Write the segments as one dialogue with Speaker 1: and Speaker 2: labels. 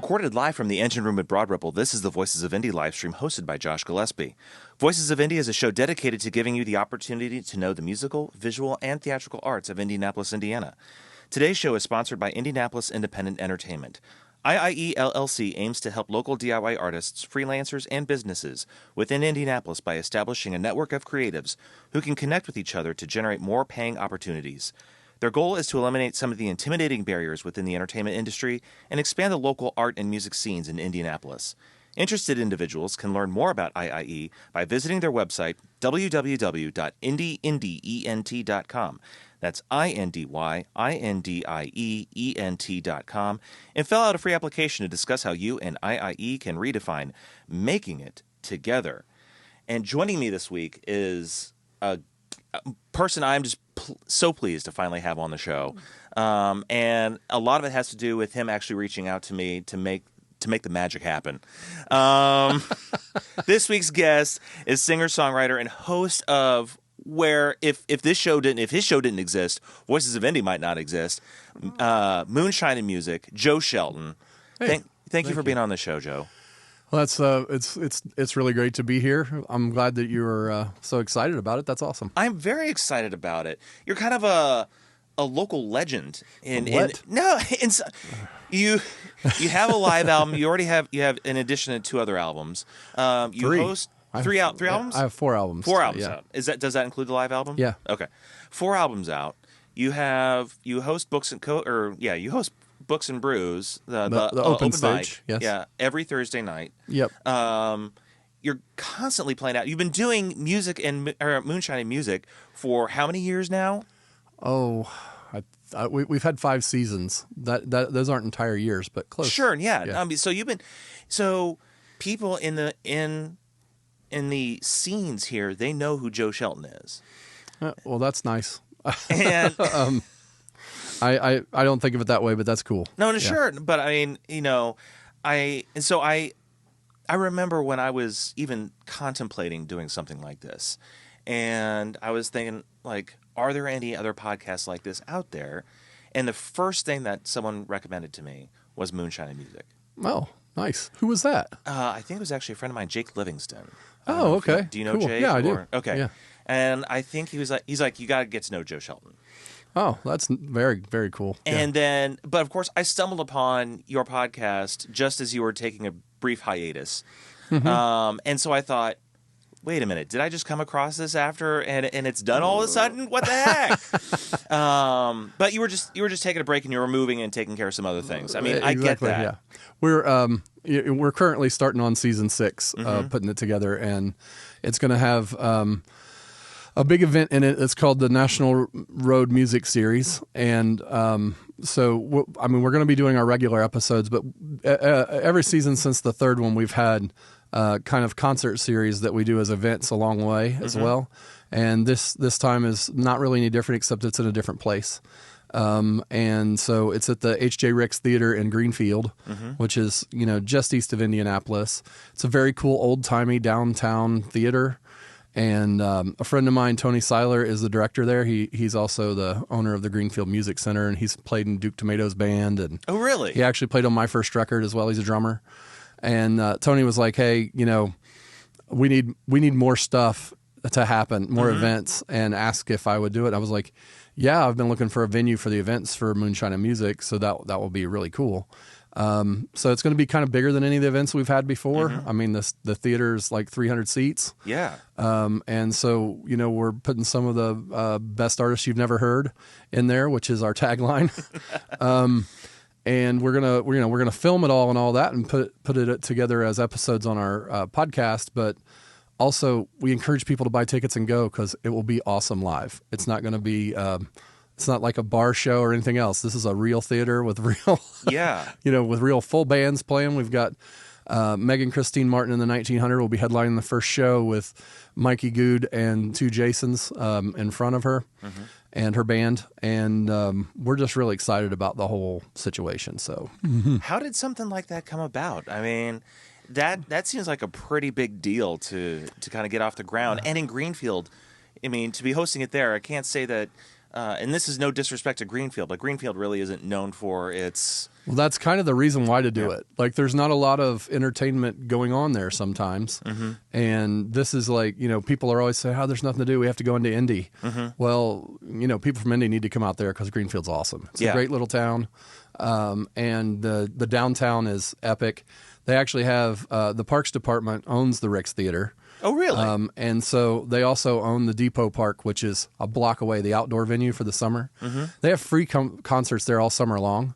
Speaker 1: Recorded live from the engine room at Broad Ripple, this is the Voices of Indy livestream hosted by Josh Gillespie. Voices of Indy is a show dedicated to giving you the opportunity to know the musical, visual, and theatrical arts of Indianapolis, Indiana. Today's show is sponsored by Indianapolis Independent Entertainment. IIE LLC aims to help local DIY artists, freelancers, and businesses within Indianapolis by establishing a network of creatives who can connect with each other to generate more paying opportunities. Their goal is to eliminate some of the intimidating barriers within the entertainment industry and expand the local art and music scenes in Indianapolis. Interested individuals can learn more about IIE by visiting their website, www.indyent.com. That's INDYINDIEENT.com, and fill out a free application to discuss how you and IIE can redefine making it together. And joining me this week is a person I'm just so pleased to finally have on the show. And a lot of it has to do with him actually reaching out to me to make the magic happen. This week's guest is singer-songwriter and host of where if his show didn't exist, Voices of Indy might not exist. Moonshine and Music, Joe Shelton.
Speaker 2: Hey,
Speaker 1: thank you for being on the show, Joe.
Speaker 2: Well, that's it's really great to be here. I'm glad that you were so excited about it. That's awesome.
Speaker 1: I'm very excited about it. You're kind of a local legend. You have a live album. You have in addition to 2 other albums. Host three albums.
Speaker 2: I have 4 albums.
Speaker 1: 4 albums out. Does that include the live album?
Speaker 2: Yeah.
Speaker 1: Okay. 4 albums out. You host Books and you host Books and Brews, the
Speaker 2: open stage,
Speaker 1: mic,
Speaker 2: yes.
Speaker 1: every Thursday night.
Speaker 2: Yep.
Speaker 1: You're constantly playing out. You've been doing music and moonshine and music for how many years now?
Speaker 2: Oh, we've had 5 seasons. Those aren't entire years, but close.
Speaker 1: Sure, yeah. So people in the scenes here, they know who Joe Shelton is.
Speaker 2: Well, that's nice.
Speaker 1: And
Speaker 2: I don't think of it that way, but that's cool.
Speaker 1: No, sure. But I mean, I remember when I was even contemplating doing something like this, and I was thinking, like, are there any other podcasts like this out there? And the first thing that someone recommended to me was Moonshine and Music.
Speaker 2: Oh, nice. Who was that?
Speaker 1: I think it was actually a friend of mine, Jake Livingston.
Speaker 2: Oh, okay.
Speaker 1: Do you know
Speaker 2: cool.
Speaker 1: Jake?
Speaker 2: Yeah, I do.
Speaker 1: Okay.
Speaker 2: Yeah.
Speaker 1: And I think he's like, you got to get to know Joe Shelton.
Speaker 2: Oh, that's very, very cool.
Speaker 1: And then, but of course, I stumbled upon your podcast just as you were taking a brief hiatus. Mm-hmm. And so I thought, wait a minute, did I just come across this after and it's done all of a sudden? What the heck? But you were just taking a break and you were moving and taking care of some other things. I mean,
Speaker 2: exactly,
Speaker 1: I get that.
Speaker 2: Yeah. We're currently starting on season 6, putting it together, and it's going to have a big event in it. It's called the National Road Music Series, and we're going to be doing our regular episodes, but every season since the 3rd one, we've had kind of concert series that we do as events along the way as well. And this time is not really any different, except it's in a different place. And so it's at the H.J. Ricks Theater in Greenfield, which is, just east of Indianapolis. It's a very cool old-timey downtown theater. And a friend of mine, Tony Seiler, is the director there. He's also the owner of the Greenfield Music Center, and he's played in Duke Tomato's band. And
Speaker 1: oh, really?
Speaker 2: He actually played on my first record as well. He's a drummer. And Tony was like, "Hey, we need more stuff to happen, more events," and asked if I would do it. I was like, "Yeah, I've been looking for a venue for the events for Moonshine and Music, so that will be really cool." So it's going to be kind of bigger than any of the events we've had before. I mean, the theater's like 300 seats.
Speaker 1: Yeah.
Speaker 2: And so, we're putting some of the best artists you've never heard in there, which is our tagline. And we're gonna film it all and all that, and put it together as episodes on our podcast. But also, we encourage people to buy tickets and go, because it will be awesome live. It's not going to be. It's not like a bar show or anything else. This is a real theater with real, with real full bands playing. We've got Megan Christine Martin in the 1900 will be headlining the first show with Mikey Good and 2 Jasons in front of her and her band. And we're just really excited about the whole situation. So,
Speaker 1: How did something like that come about? I mean, that seems like a pretty big deal to kind of get off the ground. And in Greenfield, I mean, to be hosting it there, I can't say that. And this is no disrespect to Greenfield, but Greenfield really isn't known for its
Speaker 2: Well, that's kind of the reason why to do it. Like, there's not a lot of entertainment going on there sometimes. And this is like, people are always saying, oh, there's nothing to do. We have to go into Indy. Well, people from Indy need to come out there because Greenfield's awesome. It's a great little town. And the downtown is epic. They actually have, the Parks Department owns the Ricks Theater.
Speaker 1: Oh, really?
Speaker 2: And so they also own the Depot Park, which is a block away, the outdoor venue for the summer. They have free concerts there all summer long.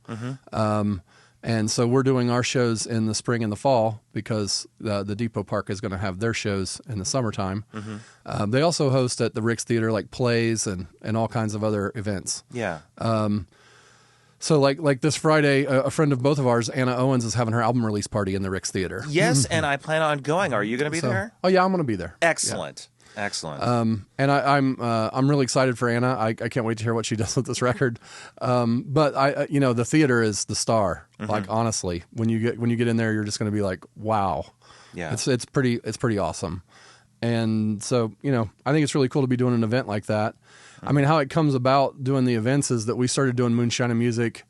Speaker 2: And so we're doing our shows in the spring and the fall because the Depot Park is going to have their shows in the summertime. They also host at the Ricks Theater like plays and all kinds of other events.
Speaker 1: Yeah.
Speaker 2: So like this Friday, a friend of both of ours, Anna Owens, is having her album release party in the Ricks Theater.
Speaker 1: Yes, and I plan on going. Are you going to be there?
Speaker 2: Oh yeah, I'm going to be there.
Speaker 1: Excellent. Yeah. Excellent.
Speaker 2: And I'm really excited for Anna. I can't wait to hear what she does with this record. But I the theater is the star. Like honestly, when you get in there, you're just going to be like, wow.
Speaker 1: Yeah.
Speaker 2: It's pretty awesome. And so, I think it's really cool to be doing an event like that. I mean, how it comes about doing the events is that we started doing Moonshine and Music.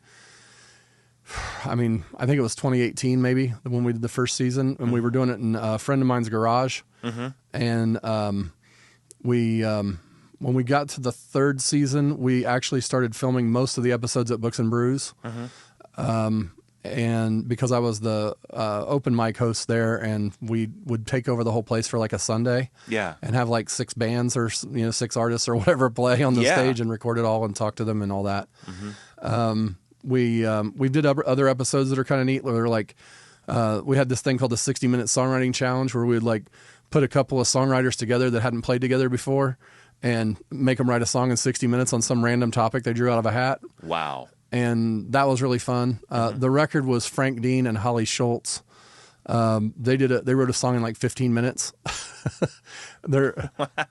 Speaker 2: I mean, I think it was 2018 maybe when we did the first season, and we were doing it in a friend of mine's garage. And when we got to the third season, we actually started filming most of the episodes at Books and Brews. And because I was the open mic host there, and we would take over the whole place for like a Sunday, and have like 6 bands or 6 artists or whatever play on the stage and record it all and talk to them and all that. We did other episodes that are kind of neat. Where they're like, we had this thing called the 60-minute songwriting challenge, where we would like put a couple of songwriters together that hadn't played together before, and make them write a song in 60 minutes on some random topic they drew out of a hat.
Speaker 1: Wow.
Speaker 2: And that was really fun. The record was Frank Dean and Holly Schultz. They wrote a song in like 15 minutes.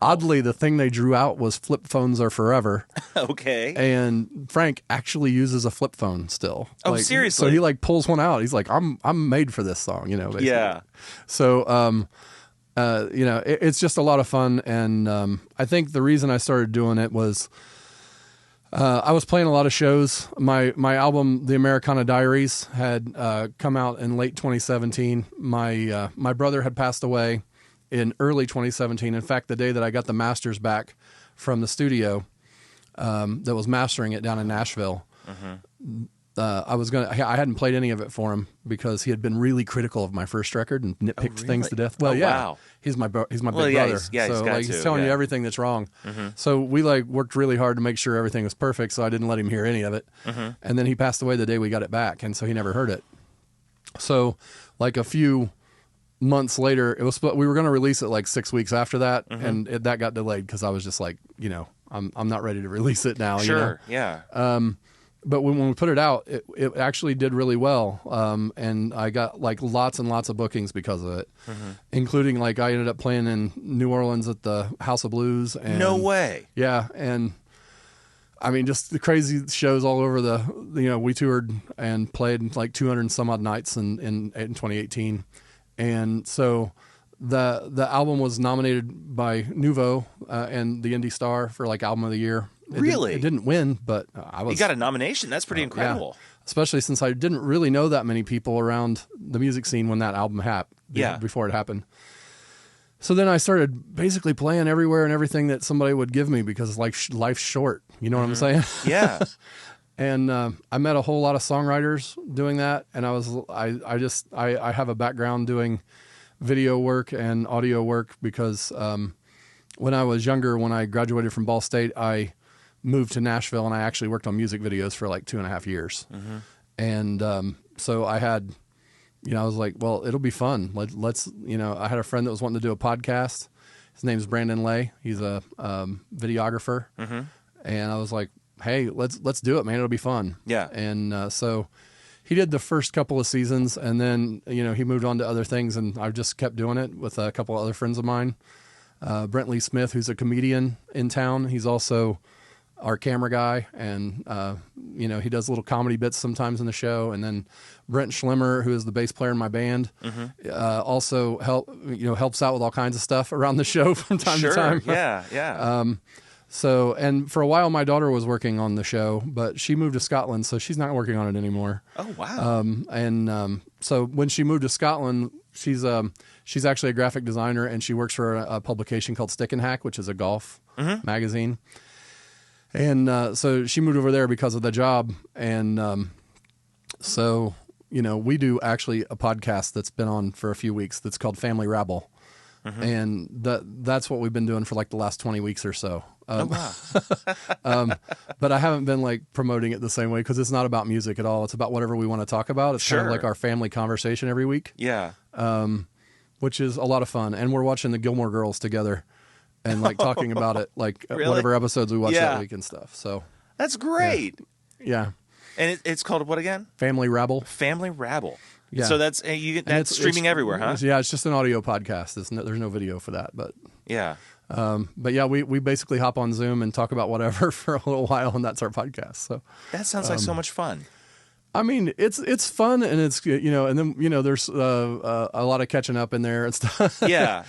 Speaker 2: Oddly, the thing they drew out was "Flip Phones Are Forever."
Speaker 1: Okay.
Speaker 2: And Frank actually uses a flip phone still.
Speaker 1: Oh, seriously?
Speaker 2: So he like pulls one out. He's like, I'm made for this song, basically.
Speaker 1: Yeah.
Speaker 2: So, it's just a lot of fun. And I think the reason I started doing it was I was playing a lot of shows. My album, The Americana Diaries, had come out in late 2017. My brother had passed away in early 2017. In fact, the day that I got the masters back from the studio that was mastering it down in Nashville, I hadn't played any of it for him because he had been really critical of my first record and nitpicked things to death. Well,
Speaker 1: wow.
Speaker 2: He's my big brother. So he's telling you everything that's wrong. So we worked really hard to make sure everything was perfect. So I didn't let him hear any of it. And then he passed away the day we got it back, and so he never heard it. So like a few months later, we were going to release it like 6 weeks after that, and that got delayed because I was just like, I'm not ready to release it now.
Speaker 1: Sure. Yeah.
Speaker 2: But when we put it out, it actually did really well. And I got like lots and lots of bookings because of it, including like I ended up playing in New Orleans at the House of Blues. And,
Speaker 1: no way.
Speaker 2: Yeah. And I mean, just the crazy shows all over we toured and played like 200 and some odd nights in 2018. And so the album was nominated by Nouveau and the Indy Star for like album of the year. It didn't win, but
Speaker 1: You got a nomination. That's pretty incredible.
Speaker 2: Yeah. Especially since I didn't really know that many people around the music scene when that album happened. Before it happened. So then I started basically playing everywhere and everything that somebody would give me because life's short. You know what I'm saying?
Speaker 1: Yeah.
Speaker 2: And I met a whole lot of songwriters doing that, and I have a background doing video work and audio work because when I was younger, when I graduated from Ball State, I moved to Nashville and I actually worked on music videos for like 2.5 years. And so I had, I was like, well, it'll be fun. Let's I had a friend that was wanting to do a podcast. His name's Brandon Lay. He's a videographer. And I was like, hey, let's do it, man. It'll be fun.
Speaker 1: Yeah.
Speaker 2: And so he did the first couple of seasons, and then, he moved on to other things, and I just kept doing it with a couple of other friends of mine. Brent Lee Smith, who's a comedian in town. He's also our camera guy, and he does little comedy bits sometimes in the show. And then Brent Schlemmer, who is the bass player in my band, also helps out with all kinds of stuff around the show from time to time.
Speaker 1: Yeah.
Speaker 2: So, and for a while, my daughter was working on the show, but she moved to Scotland, so she's not working on it anymore.
Speaker 1: Oh, wow.
Speaker 2: So when she moved to Scotland, she's actually a graphic designer, and she works for a publication called Stick and Hack, which is a golf magazine. And so she moved over there because of the job. And so, we do actually a podcast that's been on for a few weeks that's called Family Rabble. And that's what we've been doing for like the last 20 weeks or so.
Speaker 1: Oh, wow.
Speaker 2: But I haven't been like promoting it the same way because it's not about music at all. It's about whatever we want to talk about. It's kind of like our family conversation every week.
Speaker 1: Yeah.
Speaker 2: Which is a lot of fun. And we're watching the Gilmore Girls together and like talking about it, like
Speaker 1: Really?
Speaker 2: whatever episodes we watch that week and stuff. So
Speaker 1: that's great.
Speaker 2: Yeah.
Speaker 1: And it's called what again?
Speaker 2: Family Rabble.
Speaker 1: Family Rabble.
Speaker 2: Yeah.
Speaker 1: So that's streaming everywhere, huh?
Speaker 2: Yeah, it's just an audio podcast. There's no video for that, but
Speaker 1: yeah.
Speaker 2: But yeah, we basically hop on Zoom and talk about whatever for a little while, and that's our podcast. So
Speaker 1: that sounds like so much fun.
Speaker 2: I mean, it's fun, and it's and then there's a lot of catching up in there and stuff.
Speaker 1: Yeah.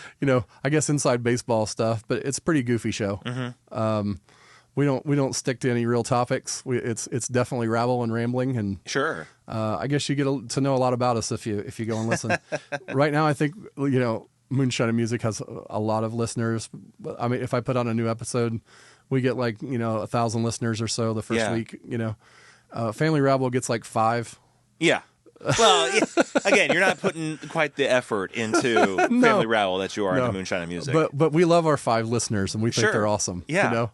Speaker 2: I guess inside baseball stuff, but it's a pretty goofy show. We don't stick to any real topics. It's definitely rabble and rambling, and
Speaker 1: sure.
Speaker 2: I guess you get to know a lot about us if you go and listen. Right now, I think Moonshine and Music has a lot of listeners. I mean, if I put on a new episode, we get like 1,000 listeners or so the first week. Family Rabble gets like 5.
Speaker 1: Yeah. Well, yeah. Again, you're not putting quite the effort into Family Rabble that you are into Moonshine and Music.
Speaker 2: But we love our 5 listeners, and we think they're awesome.
Speaker 1: Yeah.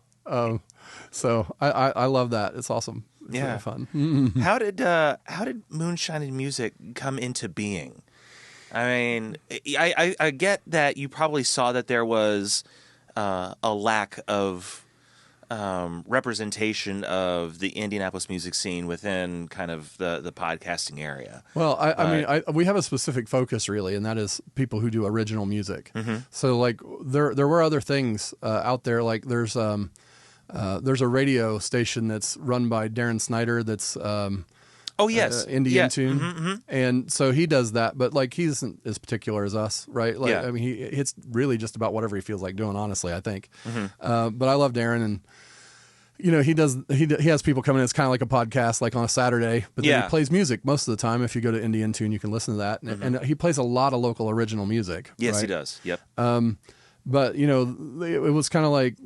Speaker 2: So I love that. It's awesome. It's really fun.
Speaker 1: How did Moonshine and Music come into being? I mean, I get that you probably saw that there was a lack of representation of the Indianapolis music scene within kind of the podcasting area.
Speaker 2: Well, I mean, we have a specific focus really, and that is people who do original music. So like there were other things out there. Like there's a radio station that's run by Darren Snyder that's Indy in Tune, and so he does that. But like he isn't as particular as us, right? Like I mean, it's really just about whatever he feels like doing. Honestly, I think. But I love Darren, and he has people coming in. It's kind of like a podcast, like on a Saturday. But then he plays music most of the time. If you go to Indy in Tune, you can listen to that, and he plays a lot of local original music.
Speaker 1: Yes,
Speaker 2: right?
Speaker 1: he does. Yep.
Speaker 2: But it was kind of like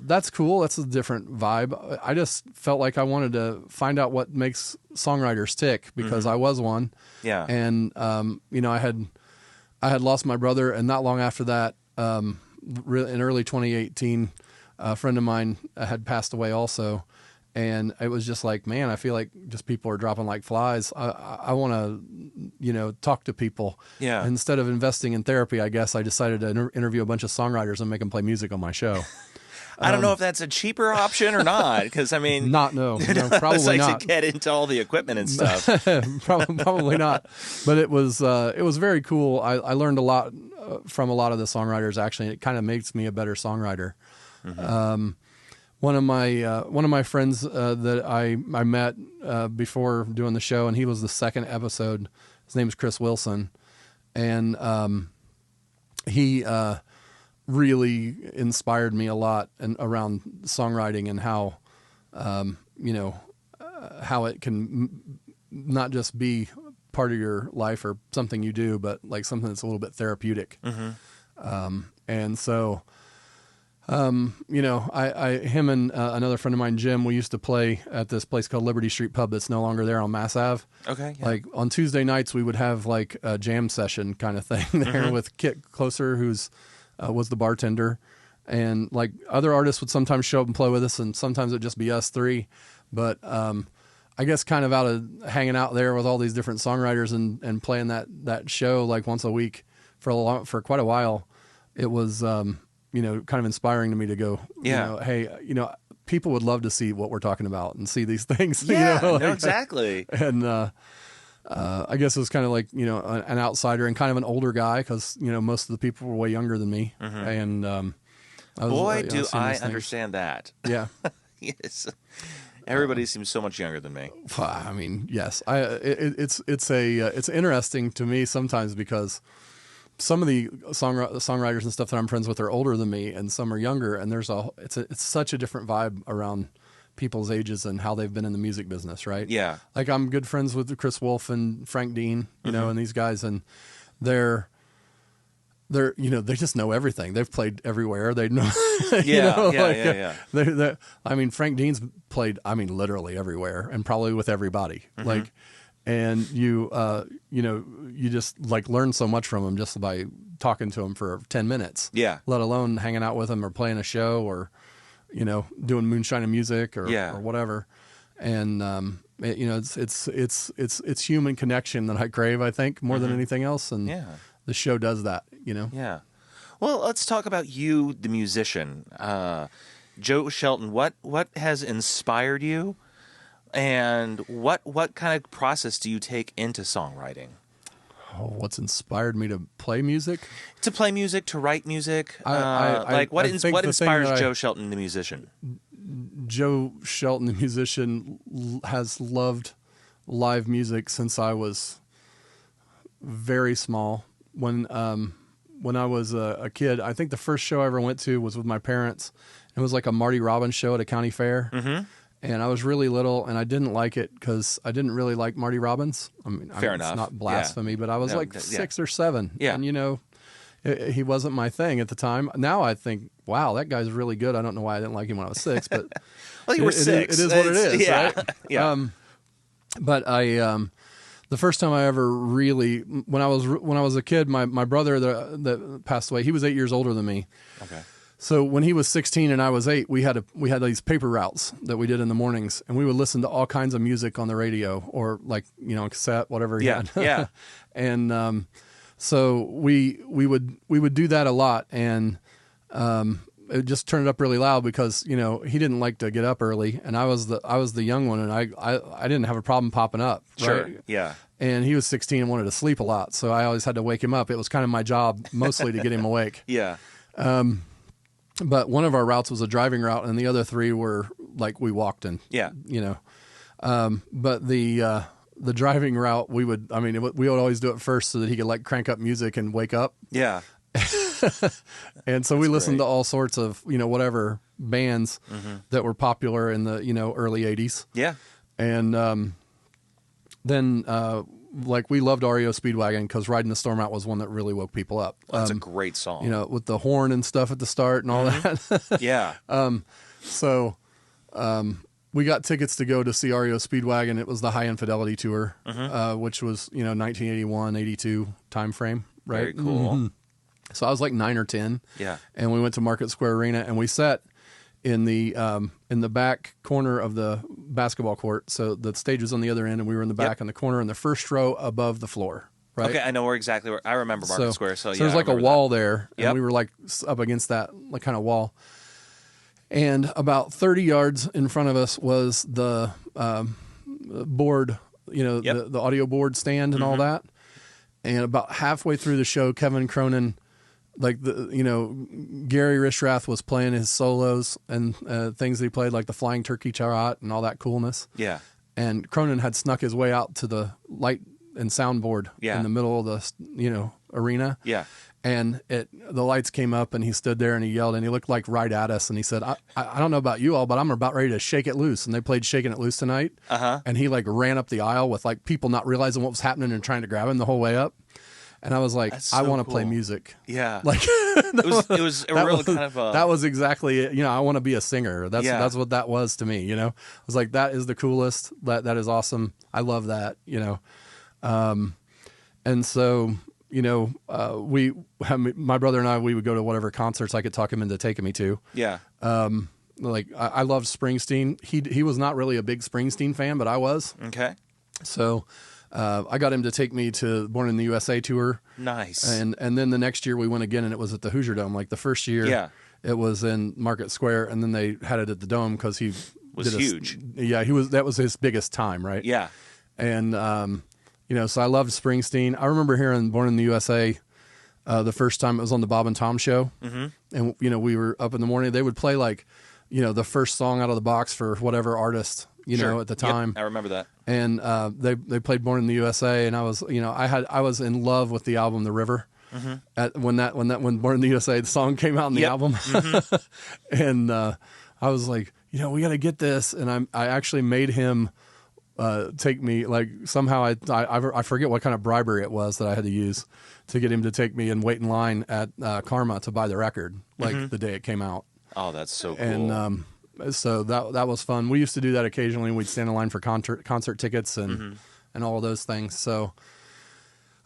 Speaker 2: that's cool. That's a different vibe. I just felt like I wanted to find out what makes songwriters tick because I was one. Yeah. And I had lost my brother, and not long after that, in early 2018, a friend of mine had passed away also. And it was just like, man, I feel like just people are dropping like flies. I want to, talk to people. Yeah. Instead of investing in therapy, I guess I decided to interview a bunch of songwriters and make them play music on my show.
Speaker 1: I don't know if that's a cheaper option or not, because I mean,
Speaker 2: no, probably not.
Speaker 1: To get into all the equipment and stuff.
Speaker 2: Probably not. But it was very cool. I learned a lot from a lot of the songwriters. Actually, it kind of makes me a better songwriter. One of my friends that I met before doing the show, and he was the second episode. His name is Chris Wilson, and he really inspired me a lot around songwriting and how how it can not just be part of your life or something you do, but like something that's a little bit therapeutic. And so. Him and another friend of mine, Jim, we used to play at this place called Liberty Street Pub that's no longer there on Mass Ave. Okay. Yeah. Like on Tuesday nights, we would have like a jam session kind of thing there with Kit Closer, who's was the bartender, and like other artists would sometimes show up and play with us, and sometimes it'd just be us 3. But I guess kind of out of hanging out there with all these different songwriters and playing that show like once a week for quite a while, it was. Kind of inspiring to me to go, hey, people would love to see what we're talking about and see these things.
Speaker 1: Yeah, exactly.
Speaker 2: And I guess it was kind of like, an outsider and kind of an older guy because, most of the people were way younger than me. And
Speaker 1: do I understand that.
Speaker 2: Yeah.
Speaker 1: Yes. Everybody seems so much younger than me.
Speaker 2: I mean, yes. It's interesting to me sometimes because some of the songwriters and stuff that I'm friends with are older than me, and some are younger. And it's such a different vibe around people's ages and how they've been in the music business, right?
Speaker 1: Yeah.
Speaker 2: Like I'm good friends with Chris Wolf and Frank Dean, you know, and these guys, and they're they just know everything. They've played everywhere. They know, I mean, Frank Dean's played, literally everywhere and probably with everybody. Like, and you just like learn so much from him just by talking to him for 10 minutes.
Speaker 1: Yeah.
Speaker 2: Let alone hanging out with him or playing a show or, doing moonshine and music or whatever. And, it's human connection that I crave, I think, more than anything else. And the show does that,
Speaker 1: Yeah. Well, let's talk about you, the musician. Joe Shelton, what has inspired you? And what kind of process do you take into songwriting?
Speaker 2: Oh, what's inspired me to play music?
Speaker 1: To play music, to write music. What inspires Joe Shelton, the musician?
Speaker 2: Joe Shelton, the musician, has loved live music since I was very small. When I was a kid, I think the first show I ever went to was with my parents. It was like a Marty Robbins show at a county fair. Mm-hmm. And I was really little, and I didn't like it because I didn't really like Marty Robbins. Fair enough. It's not blasphemy, but I was 6 or 7. Yeah. And, he wasn't my thing at the time. Now I think, wow, that guy's really good. I don't know why I didn't like him when I was 6, but
Speaker 1: well, you were 6.
Speaker 2: It is what it is, right?
Speaker 1: Yeah.
Speaker 2: But the first time I ever really, when I was a kid, my brother that passed away, he was 8 years older than me.
Speaker 1: Okay.
Speaker 2: So when he was 16 and I was 8, we had these paper routes that we did in the mornings, and we would listen to all kinds of music on the radio or cassette, whatever.
Speaker 1: Yeah.
Speaker 2: And so we would do that a lot, and it just turned it up really loud because he didn't like to get up early, and I was the young one, and I didn't have a problem popping up.
Speaker 1: Sure.
Speaker 2: Right?
Speaker 1: Yeah.
Speaker 2: And he was 16 and wanted to sleep a lot, so I always had to wake him up. It was kind of my job mostly to get him awake.
Speaker 1: Yeah.
Speaker 2: But one of our routes was a driving route, and the other 3 were like we walked in. Yeah. But the driving route, we would always do it first so that he could like crank up music and wake up.
Speaker 1: Yeah.
Speaker 2: And so we listened to all sorts of, whatever bands that were popular in the, early 80s.
Speaker 1: Yeah.
Speaker 2: And then we loved REO Speedwagon because Riding the Storm Out was one that really woke people up.
Speaker 1: That's a great song.
Speaker 2: With the horn and stuff at the start and all that.
Speaker 1: Yeah.
Speaker 2: So we got tickets to go to see REO Speedwagon. It was the High Infidelity Tour, which was, 1981, 82 time frame. Right.
Speaker 1: Very cool. Mm-hmm.
Speaker 2: So I was like 9 or 10.
Speaker 1: Yeah.
Speaker 2: And we went to Market Square Arena, and we sat in the back corner of the basketball court. So the stage was on the other end, and we were in the back in the corner in the first row above the floor. Right.
Speaker 1: Okay, I know exactly where I remember Market Square. So
Speaker 2: there's like a wall there, and we were like up against that kind of wall. And about 30 yards in front of us was the board, the audio board stand and all that. And about halfway through the show, Kevin Cronin, Gary Rishrath was playing his solos and things that he played, like the Flying Turkey Trot and all that coolness.
Speaker 1: Yeah.
Speaker 2: And Cronin had snuck his way out to the light and soundboard in the middle of the arena.
Speaker 1: Yeah.
Speaker 2: And the lights came up, and he stood there and he yelled, and he looked like right at us, and he said, I don't know about you all, but I'm about ready to shake it loose. And they played Shaking It Loose tonight. And he ran up the aisle with people not realizing what was happening and trying to grab him the whole way up. And I was like, I want to play music.
Speaker 1: Yeah.
Speaker 2: It
Speaker 1: was really kind of a...
Speaker 2: That was exactly it. I want to be a singer. That's what that was to me, I was like, that is the coolest. That is awesome. I love that, and so, my brother and I, we would go to whatever concerts I could talk him into taking me to.
Speaker 1: Yeah.
Speaker 2: I loved Springsteen. He was not really a big Springsteen fan, but I was.
Speaker 1: Okay.
Speaker 2: So, I got him to take me to Born in the USA tour.
Speaker 1: Nice.
Speaker 2: And then the next year we went again, and it was at the Hoosier Dome. Like the first year, it was in Market Square, and then they had it at the Dome because he
Speaker 1: was huge.
Speaker 2: That was his biggest time, right?
Speaker 1: Yeah.
Speaker 2: And so I loved Springsteen. I remember hearing Born in the USA the first time. It was on the Bob and Tom show, and we were up in the morning. They would play the first song out of the box for whatever artist. At the time.
Speaker 1: Yep, I remember that.
Speaker 2: And they played Born in the USA, and I was I was in love with the album The River. when Born in the USA the song came out in the album, and I was like, we got to get this, and I actually made him take me, like, somehow I forget what kind of bribery it was that I had to use to get him to take me and wait in line at Karma to buy the record, like the day it came out.
Speaker 1: Oh, that's so cool.
Speaker 2: And so that was fun. We used to do that occasionally. We'd stand in line for concert tickets and all of those things. So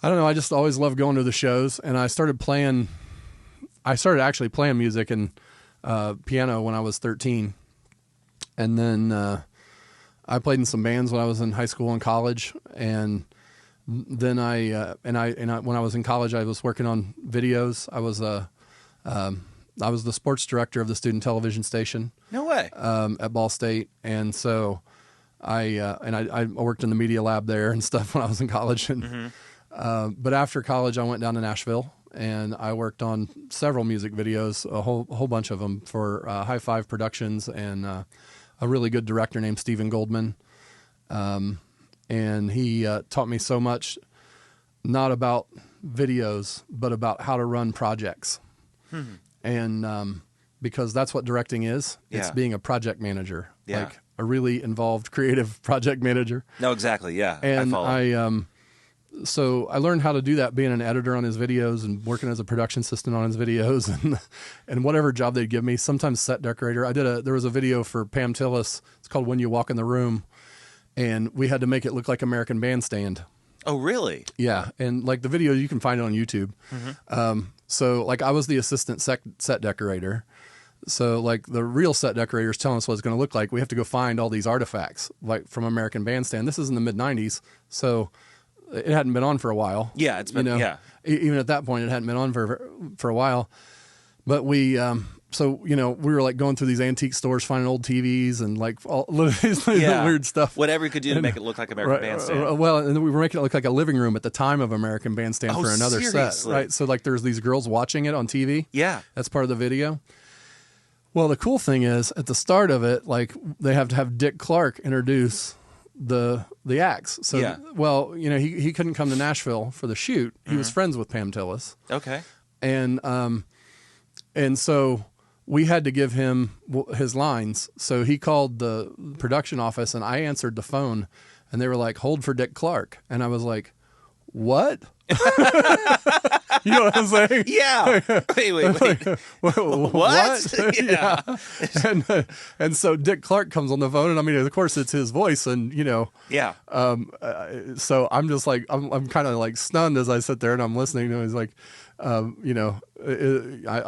Speaker 2: I don't know. I just always loved going to the shows, and I started actually playing music and piano when I was 13, and then I played in some bands when I was in high school and college, and then when I was in college, I was working on videos. I was the sports director of the student television station.
Speaker 1: No way.
Speaker 2: At Ball State, and so I worked in the media lab there and stuff when I was in college. And but after college, I went down to Nashville and I worked on several music videos, a whole bunch of them for High Five Productions and a really good director named Stephen Goldman. And he taught me so much, not about videos, but about how to run projects. And because that's what directing is. It's being a project manager, like a really involved creative project manager.
Speaker 1: No, exactly. Yeah.
Speaker 2: And so I learned how to do that being an editor on his videos and working as a production assistant on his videos and whatever job they'd give me, sometimes set decorator. There was a video for Pam Tillis. It's called When You Walk in the Room. And we had to make it look like American Bandstand.
Speaker 1: Oh, really?
Speaker 2: Yeah. And like the video, you can find it on YouTube. So like I was the assistant set decorator. So like the real set decorators telling us what it's going to look like. We have to go find all these artifacts like from American Bandstand. This is in the mid 90s. So it hadn't been on for a while.
Speaker 1: Yeah. It's been,
Speaker 2: even at that point, it hadn't been on for a while, but we were like going through these antique stores, finding old TVs and like all this weird stuff.
Speaker 1: Whatever you could do to make it look like American Bandstand.
Speaker 2: Well, and then we were making it look like a living room at the time of American Bandstand for another set, right? So like there's these girls watching it on TV.
Speaker 1: Yeah.
Speaker 2: That's part of the video. Well, the cool thing is at the start of it, like they have to have Dick Clark introduce the acts. So, well, he couldn't come to Nashville for the shoot. He was friends with Pam Tillis.
Speaker 1: Okay.
Speaker 2: And so we had to give him his lines. So he called the production office and I answered the phone and they were like, "Hold for Dick Clark." And I was like, "What?" You know what I'm saying?
Speaker 1: Yeah. Wait. What?
Speaker 2: Yeah. And so Dick Clark comes on the phone, and I mean, of course, it's his voice, and
Speaker 1: Yeah.
Speaker 2: So I'm just like, I'm kind of like stunned as I sit there and I'm listening to him. He's like, I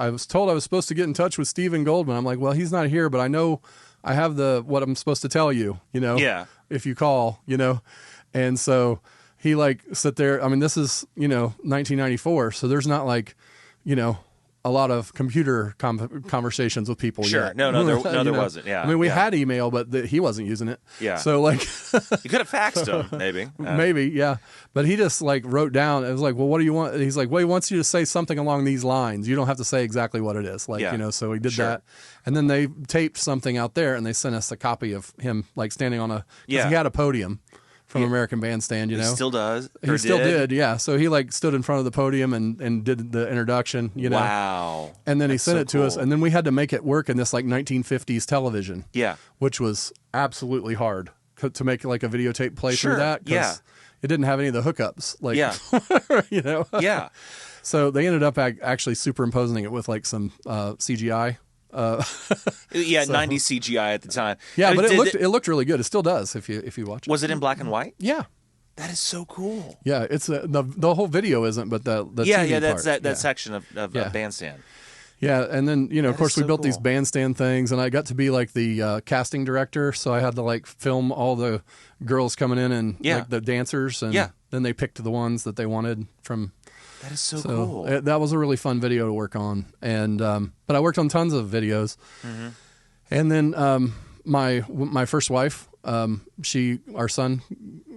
Speaker 2: was told I was supposed to get in touch with Stephen Goldman. I'm like, well, he's not here, but I know I have what I'm supposed to tell you.
Speaker 1: Yeah.
Speaker 2: If you call, and so. He like sit there. I mean, this is 1994, so there's not like a lot of computer conversations with people.
Speaker 1: Sure,
Speaker 2: yet.
Speaker 1: no, there wasn't. Yeah,
Speaker 2: I mean, we had email, but he wasn't using it.
Speaker 1: Yeah,
Speaker 2: so like
Speaker 1: you could have faxed him, maybe.
Speaker 2: Maybe, yeah. But he just like wrote down. It was like, well, what do you want? He's like, well, he wants you to say something along these lines. You don't have to say exactly what it is. Like so he did that, and then they taped something out there, and they sent us a copy of him like standing on he had a podium. From American Bandstand,
Speaker 1: He still does.
Speaker 2: He still did, yeah. So he like stood in front of the podium and did the introduction,
Speaker 1: Wow.
Speaker 2: And then he sent it to us, and then we had to make it work in this like 1950s television.
Speaker 1: Yeah.
Speaker 2: Which was absolutely hard to make like a videotape play through that.
Speaker 1: Yeah.
Speaker 2: It didn't have any of the hookups. Like,
Speaker 1: Yeah.
Speaker 2: So they ended up actually superimposing it with like some CGI.
Speaker 1: 90s CGI at the time.
Speaker 2: Yeah, but it looked really good. It still does if you watch it.
Speaker 1: Was it in black and white?
Speaker 2: Yeah.
Speaker 1: That is so cool.
Speaker 2: Yeah, it's the whole video isn't, but the TV
Speaker 1: that's
Speaker 2: part.
Speaker 1: that section of Bandstand.
Speaker 2: Yeah, and then of course we built these bandstand things, and I got to be like the casting director, so I had to like film all the girls coming in and like the dancers, and then they picked the ones that they wanted from.
Speaker 1: That is so cool.
Speaker 2: That was a really fun video to work on, and but I worked on tons of videos, and then my first wife, our son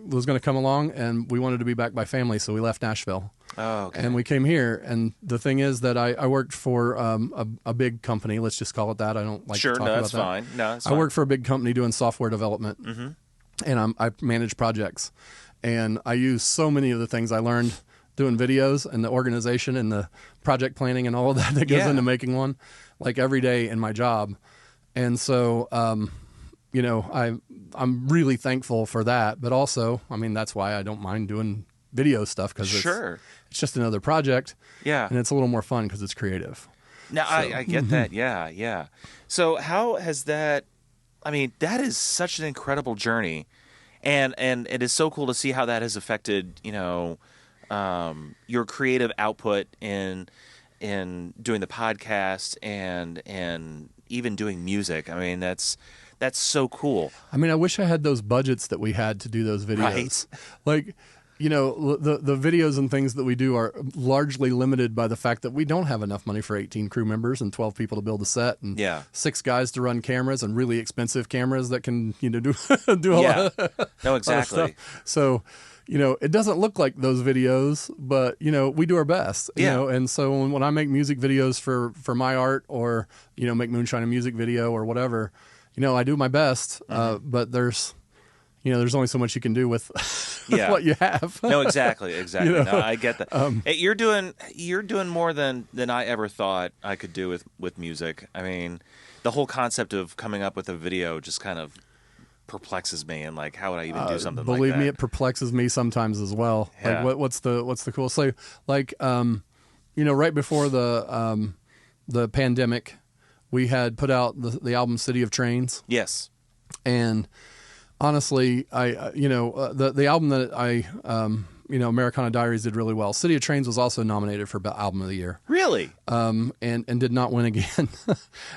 Speaker 2: was going to come along, and we wanted to be back by family, so we left Nashville.
Speaker 1: Oh, okay.
Speaker 2: And we came here, and the thing is that I worked for a big company. Let's just call it that. I don't like to talk about that.
Speaker 1: Sure, no, that's fine.
Speaker 2: I worked for a big company doing software development, and I manage projects, and I use so many of the things I learned doing videos and the organization and the project planning and all of that goes into making one, like every day in my job. And so, you know, I'm really thankful for that. But also, I mean, that's why I don't mind doing video stuff, because it's just another project. Yeah. And it's a little more fun because it's creative.
Speaker 1: Now, so. I get that. Yeah, yeah. So how has that, I mean, that is such an incredible journey. And it is so cool to see how that has affected, you know, your creative output in doing the podcast and even doing music. I mean, that's so cool.
Speaker 2: I mean, I wish I had those budgets that we had to do those videos.
Speaker 1: Right.
Speaker 2: Like, you know, the videos and things that we do are largely limited by the fact that we don't have enough money for 18 crew members and 12 people to build a set and 6 guys to run cameras and really expensive cameras that can, you know, do a lot of,
Speaker 1: no, exactly.
Speaker 2: Stuff. So, you know, it doesn't look like those videos, but, you know, we do our best, you know. And so when I make music videos for my art, or, you know, make Moonshine a music video or whatever, you know, I do my best, but there's only so much you can do with what you have.
Speaker 1: No, exactly. You know? No, I get that. You're doing more than I ever thought I could do with music. I mean, the whole concept of coming up with a video just kind of perplexes me, and like, how would I even do something like that?
Speaker 2: Believe me, it perplexes me sometimes as well.
Speaker 1: Yeah.
Speaker 2: Like, what's the cool? So, like, you know, right before the pandemic, we had put out the album City of Trains.
Speaker 1: Yes.
Speaker 2: And honestly, the album that Americana Diaries did really well. City of Trains was also nominated for Album of the Year.
Speaker 1: Really?
Speaker 2: And did not win again.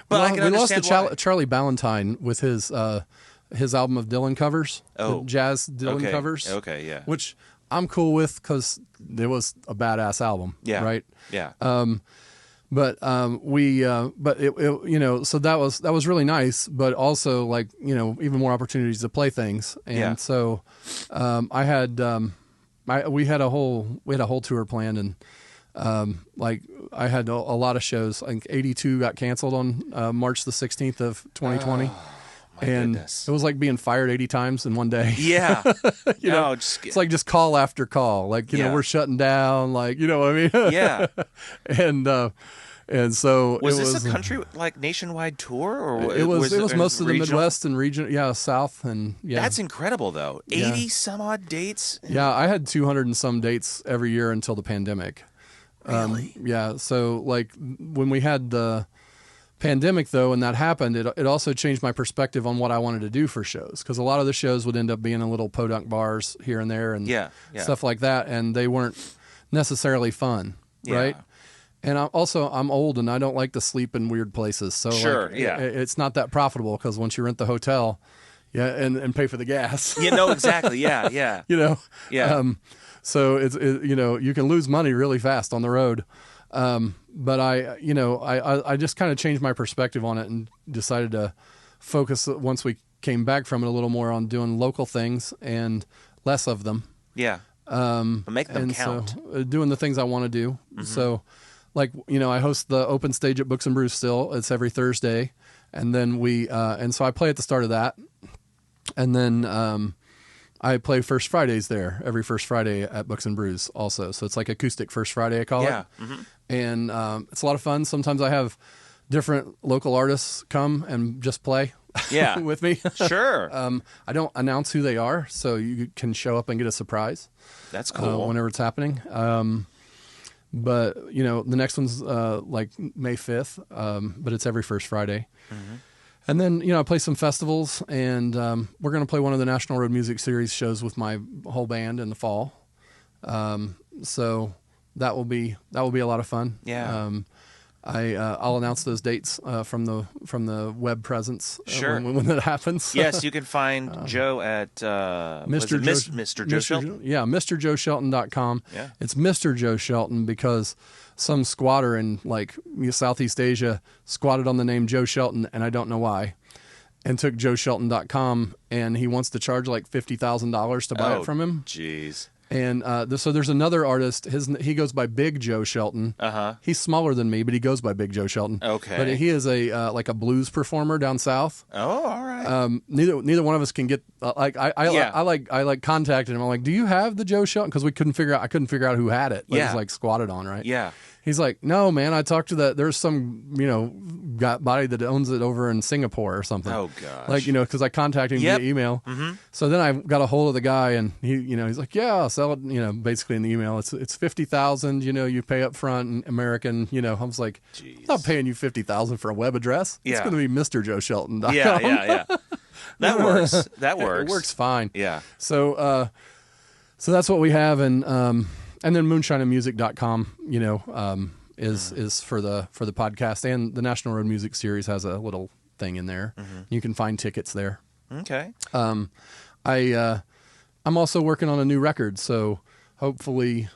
Speaker 1: we lost
Speaker 2: to Charlie Ballantyne with his album of Dylan covers, jazz Dylan covers.
Speaker 1: Okay, yeah.
Speaker 2: Which I'm cool with because it was a badass album. Yeah. Right.
Speaker 1: Yeah.
Speaker 2: But it you know, so that was really nice, but also, like, you know, even more opportunities to play things. And so we had a whole tour planned, and like, I had a lot of shows. I think 82 got canceled on March the 16th of 2020. And
Speaker 1: goodness.
Speaker 2: It was like being fired 80 times in one day.
Speaker 1: Yeah.
Speaker 2: You know, it's like just call after call. Like, you know, we're shutting down. Like, you know what I mean?
Speaker 1: Yeah.
Speaker 2: And so
Speaker 1: was this a country, like, nationwide tour, or
Speaker 2: it was most of the Midwest and region, South, and
Speaker 1: That's incredible though. 80 some odd dates.
Speaker 2: Yeah, I had 200 and some dates every year until the pandemic.
Speaker 1: Really?
Speaker 2: So, like, when we had the pandemic, though, and that happened, it also changed my perspective on what I wanted to do for shows, because a lot of the shows would end up being in little podunk bars here and there and stuff like that, and they weren't necessarily fun, right? And I'm old, and I don't like to sleep in weird places, so it's not that profitable, because once you rent the hotel, and pay for the gas,
Speaker 1: exactly,
Speaker 2: you know, so it's you know, you can lose money really fast on the road. But I just kind of changed my perspective on it and decided to focus, once we came back from it, a little more on doing local things and less of them.
Speaker 1: Yeah. But make them count.
Speaker 2: So, doing the things I want to do. Mm-hmm. So, like, you know, I host the open stage at Books and Brews still. It's every Thursday. And then so I play at the start of that. And then, I play First Fridays there every First Friday at Books and Brews also. So it's like acoustic First Friday, I call it.
Speaker 1: Mm-hmm.
Speaker 2: And it's a lot of fun. Sometimes I have different local artists come and just play with me.
Speaker 1: Sure.
Speaker 2: I don't announce who they are, so you can show up and get a surprise.
Speaker 1: That's cool.
Speaker 2: Whenever it's happening. But, you know, the next one's like May 5th, but it's every First Friday. Mm-hmm. And then, you know, I play some festivals, and we're going to play one of the National Road Music Series shows with my whole band in the fall. So that will be a lot of fun.
Speaker 1: Yeah.
Speaker 2: I'll announce those dates from the web presence when that happens.
Speaker 1: Yes, you can find Joe at Mr. Joe Shelton.
Speaker 2: Yeah, MrJoeShelton.com.
Speaker 1: Yeah.
Speaker 2: It's Mr. Joe Shelton because some squatter in, like, Southeast Asia squatted on the name Joe Shelton, and I don't know why, and took JoeShelton.com, and he wants to charge like $50,000 to buy it from him.
Speaker 1: Jeez.
Speaker 2: And so there's another artist. He goes by Big Joe Shelton. He's smaller than me, but he goes by Big Joe Shelton.
Speaker 1: Okay.
Speaker 2: But he is a like a blues performer down south.
Speaker 1: Oh, all right.
Speaker 2: Neither one of us can get I like contacted him. I'm like, do you have the Joe Shelton? Because I couldn't figure out who had it. But it was like squatted on, right?
Speaker 1: Yeah.
Speaker 2: He's like, no, man. I talked to there's some body that owns it over in Singapore or something.
Speaker 1: Oh gosh.
Speaker 2: Like because I contacted him via email.
Speaker 1: Mm-hmm.
Speaker 2: So then I got a hold of the guy, and he's like, yeah, I'll sell it. Basically in the email, it's $50,000. You pay up front, and American. I was like,
Speaker 1: jeez.
Speaker 2: I'm not paying you $50,000 for a web address. It's going to be Mr. Joe Shelton.
Speaker 1: Yeah. That works. That works.
Speaker 2: It works fine.
Speaker 1: Yeah.
Speaker 2: So that's what we have, and then moonshineandmusic.com, is for the podcast, and the National Road Music Series has a little thing in there. Mm-hmm. You can find tickets there.
Speaker 1: Okay.
Speaker 2: I'm also working on a new record, so hopefully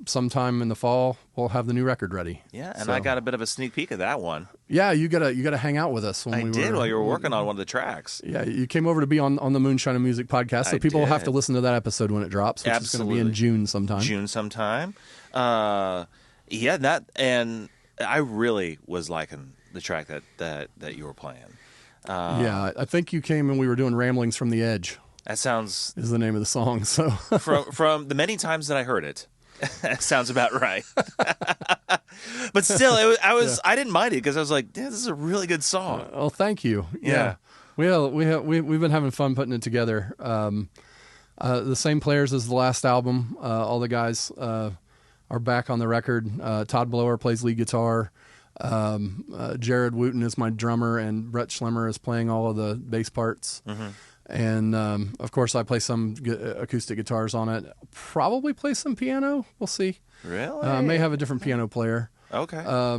Speaker 2: sometime in the fall we'll have the new record ready.
Speaker 1: Yeah, and I got a bit of a sneak peek of that one.
Speaker 2: Yeah, you gotta hang out with us.
Speaker 1: I did while you were working on one of the tracks.
Speaker 2: Yeah, you came over to be on the Moonshine and Music podcast, so people will have to listen to that episode when it drops, which is going to be in June sometime.
Speaker 1: And I really was liking the track that you were playing.
Speaker 2: Yeah, I think you came and we were doing Ramblings from the Edge.
Speaker 1: That sounds
Speaker 2: is the name of the song. So
Speaker 1: from the many times that I heard it, that sounds about right. But still, I didn't mind it because I was like, "Yeah, this is a really good song."
Speaker 2: Oh, thank you. Yeah. We've been having fun putting it together. The same players as the last album. All the guys are back on the record. Todd Blower plays lead guitar. Jared Wooten is my drummer, and Brett Schlemmer is playing all of the bass parts. Mm-hmm. And of course, I play some acoustic guitars on it. Probably play some piano. We'll see.
Speaker 1: Really?
Speaker 2: May have a different piano player.
Speaker 1: Okay.
Speaker 2: I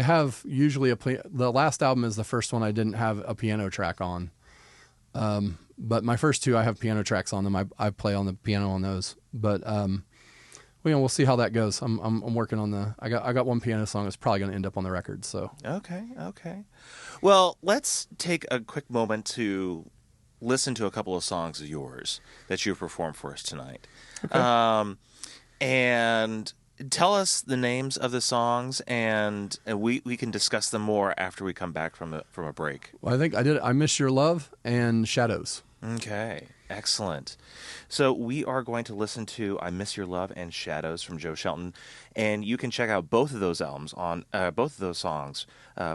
Speaker 2: have usually the last album is the first one I didn't have a piano track on. But my first two I have piano tracks on them. I play on the piano on those. But we'll see how that goes. I'm working on I got one piano song that's probably going to end up on the record. So
Speaker 1: okay. Well, let's take a quick moment to listen to a couple of songs of yours that you've performed for us tonight. Okay. And tell us the names of the songs, and we can discuss them more after we come back from a break.
Speaker 2: Well, I think I did. I Miss Your Love and Shadows.
Speaker 1: Okay, excellent. So we are going to listen to I Miss Your Love and Shadows from Joe Shelton, and you can check out both of those albums both of those songs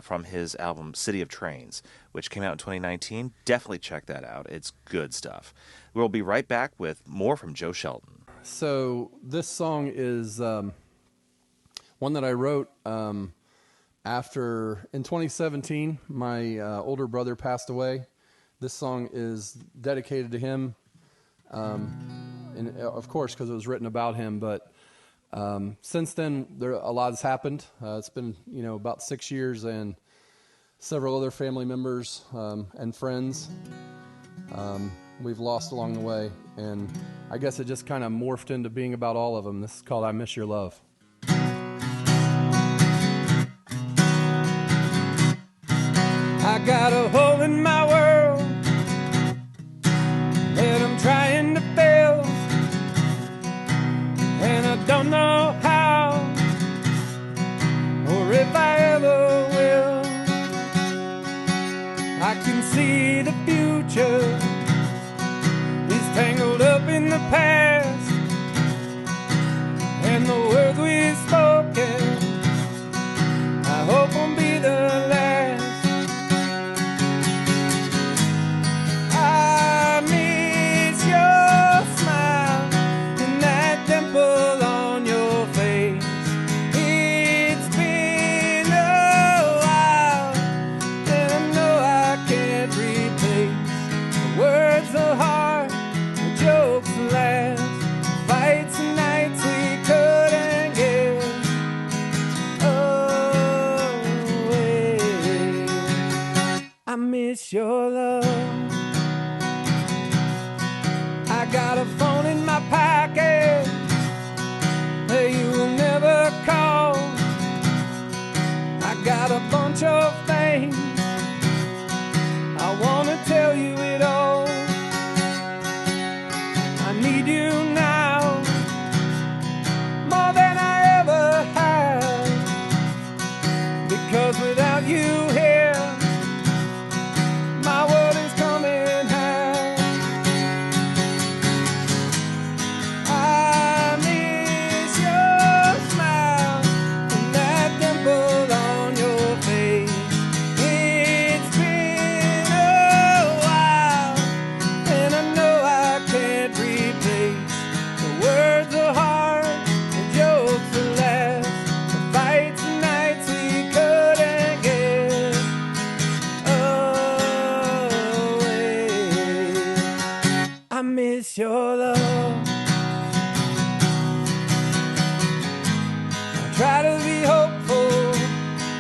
Speaker 1: from his album City of Trains, which came out in 2019. Definitely check that out. It's good stuff. We'll be right back with more from Joe Shelton.
Speaker 2: So this song is one that I wrote after, in 2017, my older brother passed away. This song is dedicated to him, and of course, because it was written about him. But since then, a lot has happened. It's been, about 6 years, and several other family members and friends we've lost along the way. And I guess it just kind of morphed into being about all of them. This is called I Miss Your Love. I got a hole in my world that I'm trying to fill, and I don't know how or if I ever will. I can see the future is tangled up in the past, and the words we've spoken I hope won't be the last. I miss your smile and that dimple on your face. It's been a while, and I know I can't replace the words, the heart, the jokes, the laughs, the fights and nights we couldn't get away. I miss your love. I got a phone in my pocket that you will never call. I got a bunch of things I want to tell you it all. I need you because without you here, my world is coming high. I miss your smile and that dimple on your face. It's been a while, and I know I can't replace the words of heart, the jokes that last, the fights and nights we couldn't get away. I miss your love. I try to be hopeful,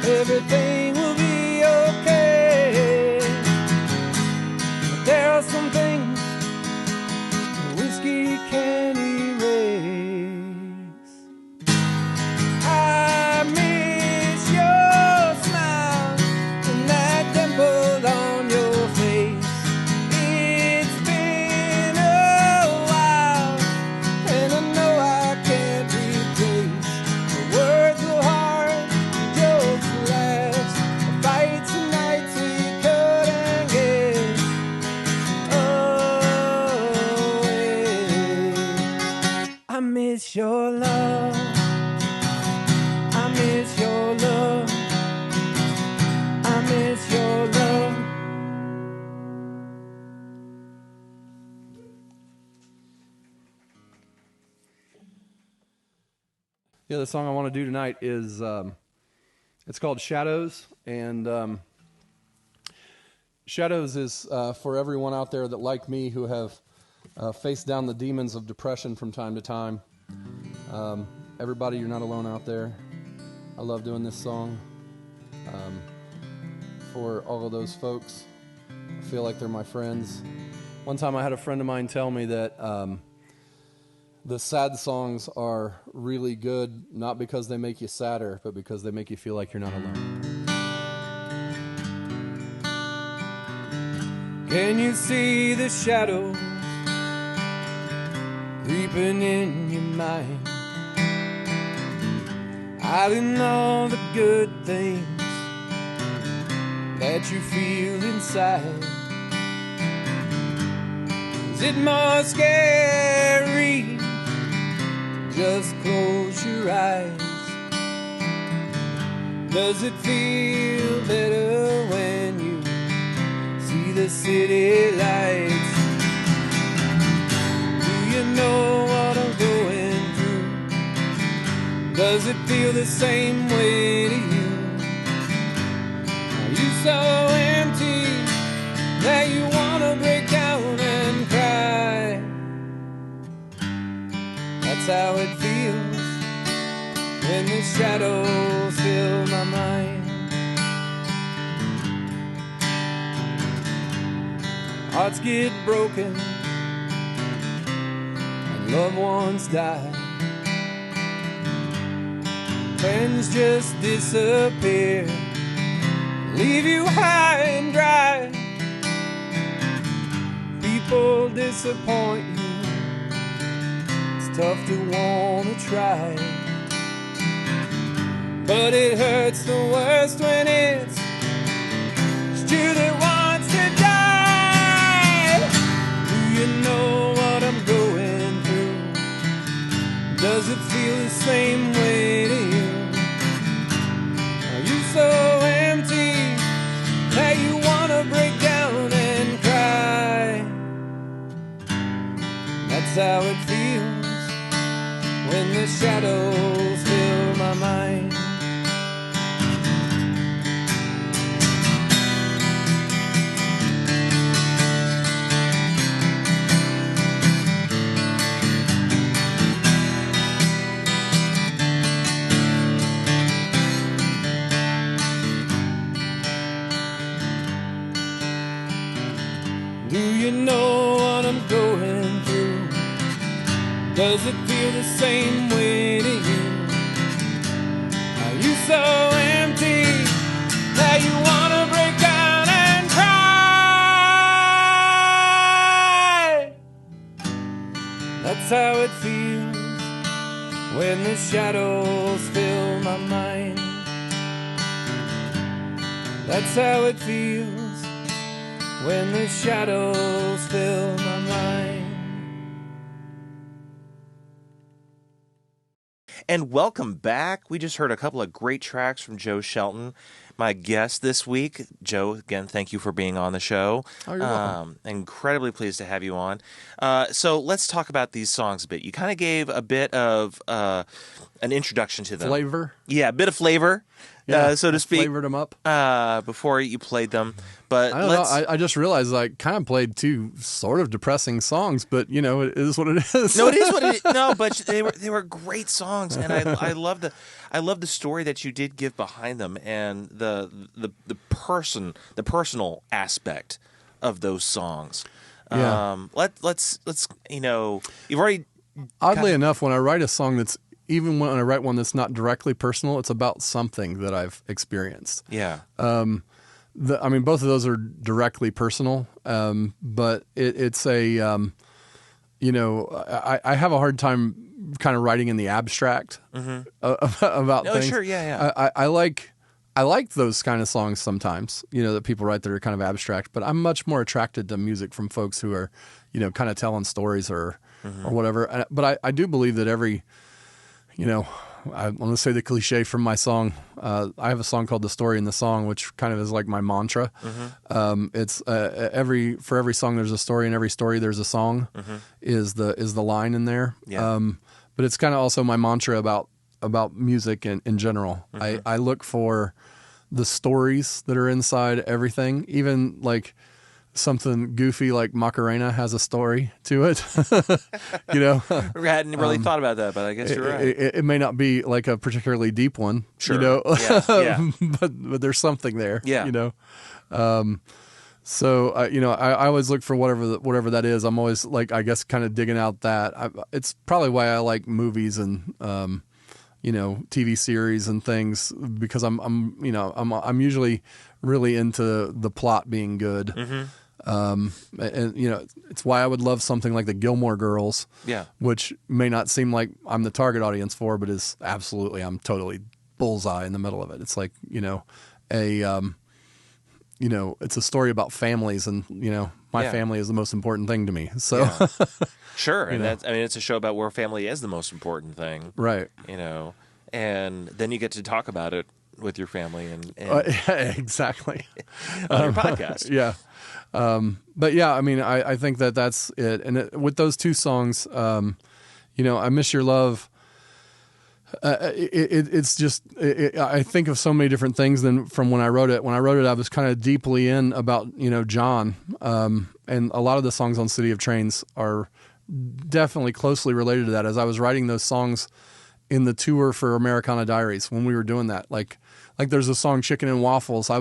Speaker 2: everything will be okay. But there are some things whiskey can't erase. I miss your smile and that dimple on your face. It's been a while, and I know I can't replace the words of heart, the jokes that last, the fights and nights we couldn't get away. I miss your love. I miss your love. I miss your love. Yeah, the song I want to do tonight is it's called Shadows, and Shadows is for everyone out there that, like me, who have faced down the demons of depression from time to time. Everybody, you're not alone out there. I love doing this song for all of those folks. I feel like they're my friends. One time I had a friend of mine tell me that the sad songs are really good, not because they make you sadder, but because they make you feel like you're not alone. Can you see the shadows creeping in your mind, hiding all the good things that you feel inside? Is it more scary? Just close your eyes. Does it feel better when you see the city lights? Do you know what I'm going through? Does it feel the same way to you? Are you so empty that you wanna break down and cry? That's how it feels when the shadows fill my mind. Hearts get broken and loved ones die. Friends just disappear, leave you high and dry. People disappoint you, tough to wanna try, but it hurts the worst when it's you that wants to die. Do you know what I'm going through? Does it feel the same way to you? Are you so empty that you wanna break down and cry? That's how it feels when the shadows fill my mind. Do you know what I'm going through? Does it feel the same way to you? Are you so empty that you wanna break down and cry? That's how it feels when the shadows fill my mind. That's how it feels when the shadows fill my mind.
Speaker 1: And welcome back. We just heard a couple of great tracks from Joe Shelton, my guest this week. Joe, again, thank you for being on the show.
Speaker 2: Oh, you're welcome.
Speaker 1: Incredibly pleased to have you on. So let's talk about these songs a bit. You kind of gave a bit of an introduction to them.
Speaker 2: Flavor?
Speaker 1: Yeah, a bit of flavor, so to speak.
Speaker 2: Flavored them up.
Speaker 1: Before you played them. But
Speaker 2: I don't know. I just realized I kind of played two sort of depressing songs, but you know, it is what it is.
Speaker 1: No, it is what it is. No, but they were great songs, and I love the story that you did give behind them, and the personal aspect of those songs.
Speaker 2: Yeah.
Speaker 1: Let's you've already
Speaker 2: Oddly enough, when I write a song even when I write one that's not directly personal, it's about something that I've experienced.
Speaker 1: Yeah.
Speaker 2: Both of those are directly personal, but it's a, I have a hard time kind of writing in the abstract about things.
Speaker 1: Sure, yeah.
Speaker 2: I like those kind of songs sometimes, that people write that are kind of abstract, but I'm much more attracted to music from folks who are, kind of telling stories or whatever. But I do believe that every, I want to say the cliche from my song. I have a song called "The Story in the Song," which kind of is like my mantra. It's for every song there's a story, and every story there's a song. Is the line in there?
Speaker 1: Yeah.
Speaker 2: But it's kind of also my mantra about music in general. I look for the stories that are inside everything, even like something goofy like Macarena has a story to it.
Speaker 1: I hadn't really thought about that, but I guess you're right.
Speaker 2: It may not be like a particularly deep one,
Speaker 1: sure. Yeah.
Speaker 2: but there's something there.
Speaker 1: Yeah.
Speaker 2: So I always look for whatever that is. I'm always like, I guess, kind of digging out that. It's probably why I like movies and TV series and things, because I'm usually really into the plot being good. And it's why I would love something like the Gilmore Girls, which may not seem like I'm the target audience for, but is absolutely, I'm totally bullseye in the middle of it. It's like, it's a story about families, and my family is the most important thing to me. So
Speaker 1: sure. And it's a show about where family is the most important thing.
Speaker 2: Right.
Speaker 1: And then you get to talk about it with your family and
Speaker 2: exactly
Speaker 1: on your podcast.
Speaker 2: Yeah. But yeah, I think that's it. And with those two songs, I Miss Your Love. It's just, I think of so many different things than from when I wrote it. When I wrote it, I was kind of deeply in about, John. And a lot of the songs on City of Trains are definitely closely related to that. As I was writing those songs in the tour for Americana Diaries, when we were doing that, like there's a song Chicken and Waffles. I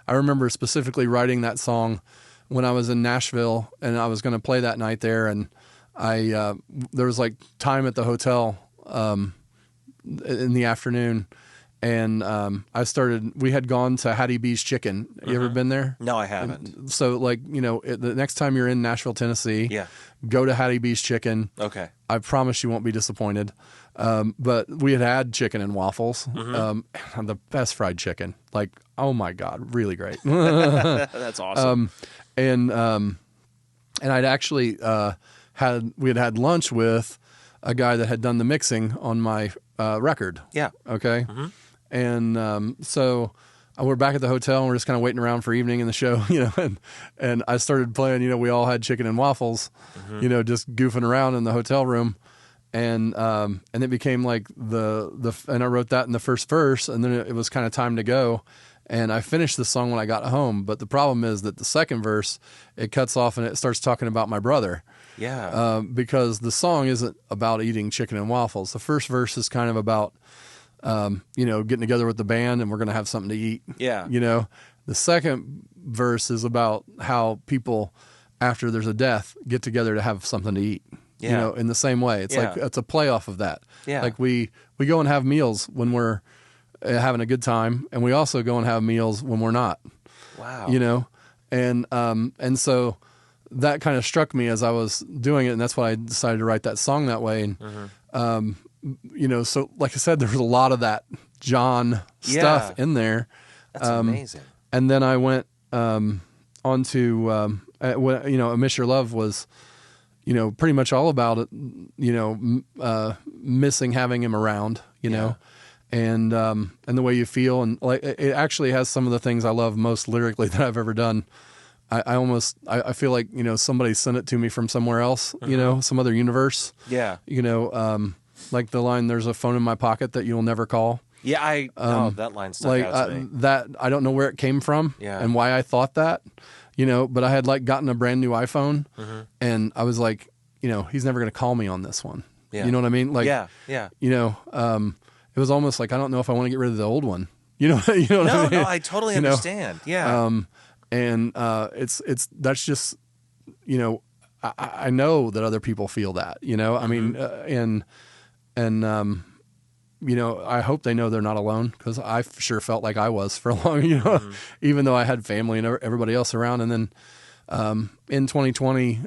Speaker 2: remember specifically writing that song when I was in Nashville, and I was going to play that night there. And there was like time at the hotel, in the afternoon, and we had gone to Hattie B's Chicken. You ever been there?
Speaker 1: No, I haven't.
Speaker 2: And so the next time you're in Nashville, Tennessee, go to Hattie B's Chicken.
Speaker 1: Okay.
Speaker 2: I promise you won't be disappointed. But we had chicken and waffles, the best fried chicken. Like, oh my God, really great.
Speaker 1: That's awesome.
Speaker 2: And I'd actually we had lunch with a guy that had done the mixing on my record.
Speaker 1: Yeah.
Speaker 2: Okay. And so we're back at the hotel, and we're just kind of waiting around for evening in the show, and I started playing, we all had chicken and waffles, just goofing around in the hotel room. And it became like and I wrote that in the first verse, and then it was kind of time to go. And I finished the song when I got home. But the problem is that the second verse, it cuts off and it starts talking about my brother.
Speaker 1: Yeah.
Speaker 2: Because the song isn't about eating chicken and waffles. The first verse is kind of about, getting together with the band, and we're going to have something to eat.
Speaker 1: Yeah.
Speaker 2: The second verse is about how people, after there's a death, get together to have something to eat.
Speaker 1: Yeah.
Speaker 2: In the same way. It's like, it's a play off of that.
Speaker 1: Yeah.
Speaker 2: Like we go and have meals when we're having a good time, and we also go and have meals when we're not.
Speaker 1: Wow.
Speaker 2: And so that kind of struck me as I was doing it, and that's why I decided to write that song that way. And, so like I said, there was a lot of that John stuff in there.
Speaker 1: That's amazing.
Speaker 2: And then I went on to, A Miss Your Love was, pretty much all about it, missing having him around, and the way you feel. And like, it actually has some of the things I love most lyrically that I've ever done. I feel like, somebody sent it to me from somewhere else, some other universe.
Speaker 1: Yeah.
Speaker 2: Like the line, "There's a phone in my pocket that you'll never call."
Speaker 1: Yeah, that line stuck out to me.
Speaker 2: That I don't know where it came from and why I thought that, but I had like gotten a brand new iPhone and I was like, he's never going to call me on this one.
Speaker 1: Yeah.
Speaker 2: You know what I mean? Like,
Speaker 1: yeah.
Speaker 2: It was almost like, I don't know if I want to get rid of the old one. You know what I mean?
Speaker 1: No, I totally understand. Yeah.
Speaker 2: And that's just, I know that other people feel that, I mean, I hope they know they're not alone, because I sure felt like I was for a long, even though I had family and everybody else around. And then in 2020,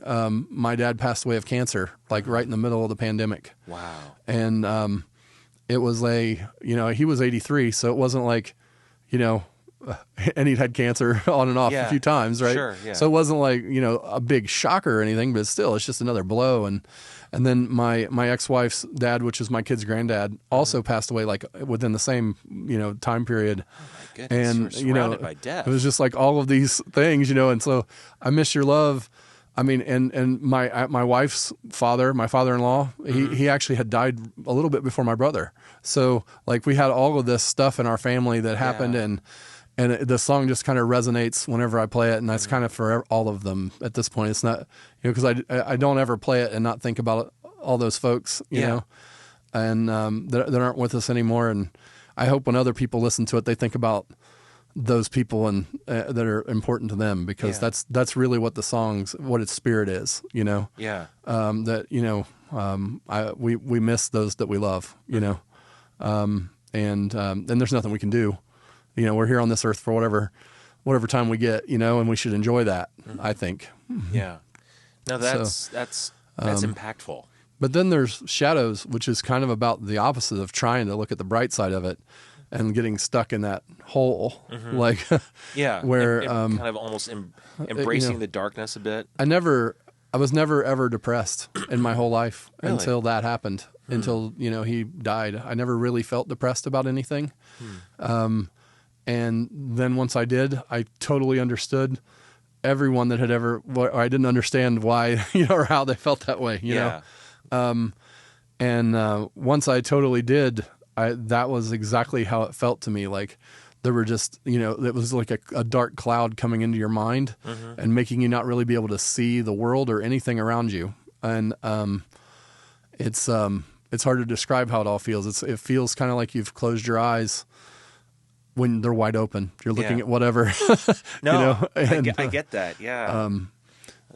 Speaker 2: my dad passed away of cancer, like right in the middle of the pandemic.
Speaker 1: Wow.
Speaker 2: And it was he was 83, so it wasn't like, and he'd had cancer on and off a few times, right?
Speaker 1: Sure, yeah.
Speaker 2: So it wasn't like, a big shocker or anything, but still, it's just another blow. And then my ex-wife's dad, which is my kid's granddad, also passed away like within the same, time period.
Speaker 1: Oh my goodness,
Speaker 2: and,
Speaker 1: we're surrounded by death.
Speaker 2: It was just like all of these things, and so I Miss Your Love. I mean, and my wife's father, my father-in-law, he actually had died a little bit before my brother. So like we had all of this stuff in our family that happened, and the song just kind of resonates whenever I play it, and that's kind of for all of them at this point. It's not, because I don't ever play it and not think about all those folks, you know, and that aren't with us anymore. And I hope when other people listen to it, they think about those people and that are important to them, because that's really what the song's, what its spirit is,
Speaker 1: Yeah.
Speaker 2: That we miss those that we love, and there's nothing we can do. We're here on this earth for whatever time we get, and we should enjoy that, I think.
Speaker 1: Yeah. No, that's impactful.
Speaker 2: But then there's Shadows, which is kind of about the opposite of trying to look at the bright side of it and getting stuck in that hole, like where
Speaker 1: kind of almost embracing the darkness a bit.
Speaker 2: I was never ever depressed in my whole life until that happened. Until he died, I never really felt depressed about anything. And then once I did, I totally understood everyone that had ever. I didn't understand why, or how they felt that way, you know. And once I totally did, that was exactly how it felt to me. Like there were just, it was like a dark cloud coming into your mind and making you not really be able to see the world or anything around you. And it's hard to describe how it all feels. It feels kind of like you've closed your eyes when they're wide open. You're looking at whatever.
Speaker 1: No, I get that. Yeah.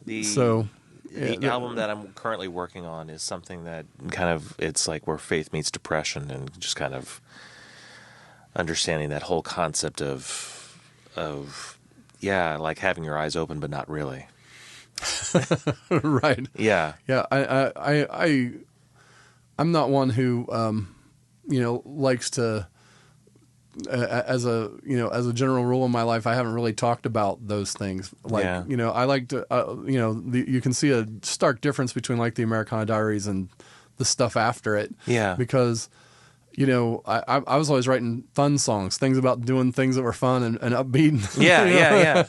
Speaker 1: The album that I'm currently working on is something that kind of, it's like where faith meets depression, and just kind of understanding that whole concept of like having your eyes open but not really.
Speaker 2: Right.
Speaker 1: Yeah.
Speaker 2: Yeah. I'm not one who likes to, as a general rule in my life, I haven't really talked about those things. Like, I like to, you can see a stark difference between like the Americana Diaries and the stuff after it.
Speaker 1: Yeah.
Speaker 2: Because, I was always writing fun songs, things about doing things that were fun and upbeat.
Speaker 1: Yeah.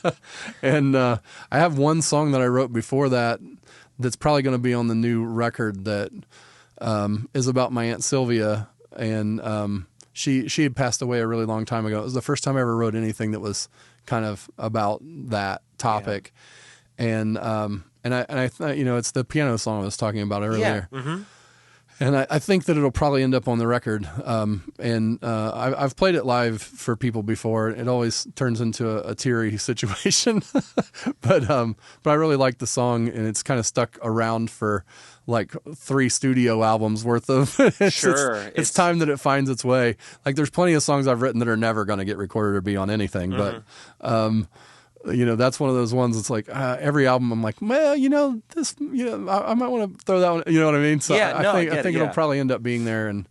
Speaker 2: And I have one song that I wrote before that's probably going to be on the new record that is about my Aunt Sylvia, and she had passed away a really long time ago. It was the first time I ever wrote anything that was kind of about that topic. And I thought, it's the piano song I was talking about earlier.
Speaker 1: Yeah. Mm-hmm.
Speaker 2: And I think that it'll probably end up on the record. I've played it live for people before. It always turns into a teary situation, but I really like the song, and it's kind of stuck around for like 3 studio albums worth of. It's time that it finds its way. Like there's plenty of songs I've written that are never going to get recorded or be on anything, but that's one of those ones. It's like every album I'm like, well, this, I might want to throw that one. You know what I mean? So I think it'll probably end up being there. And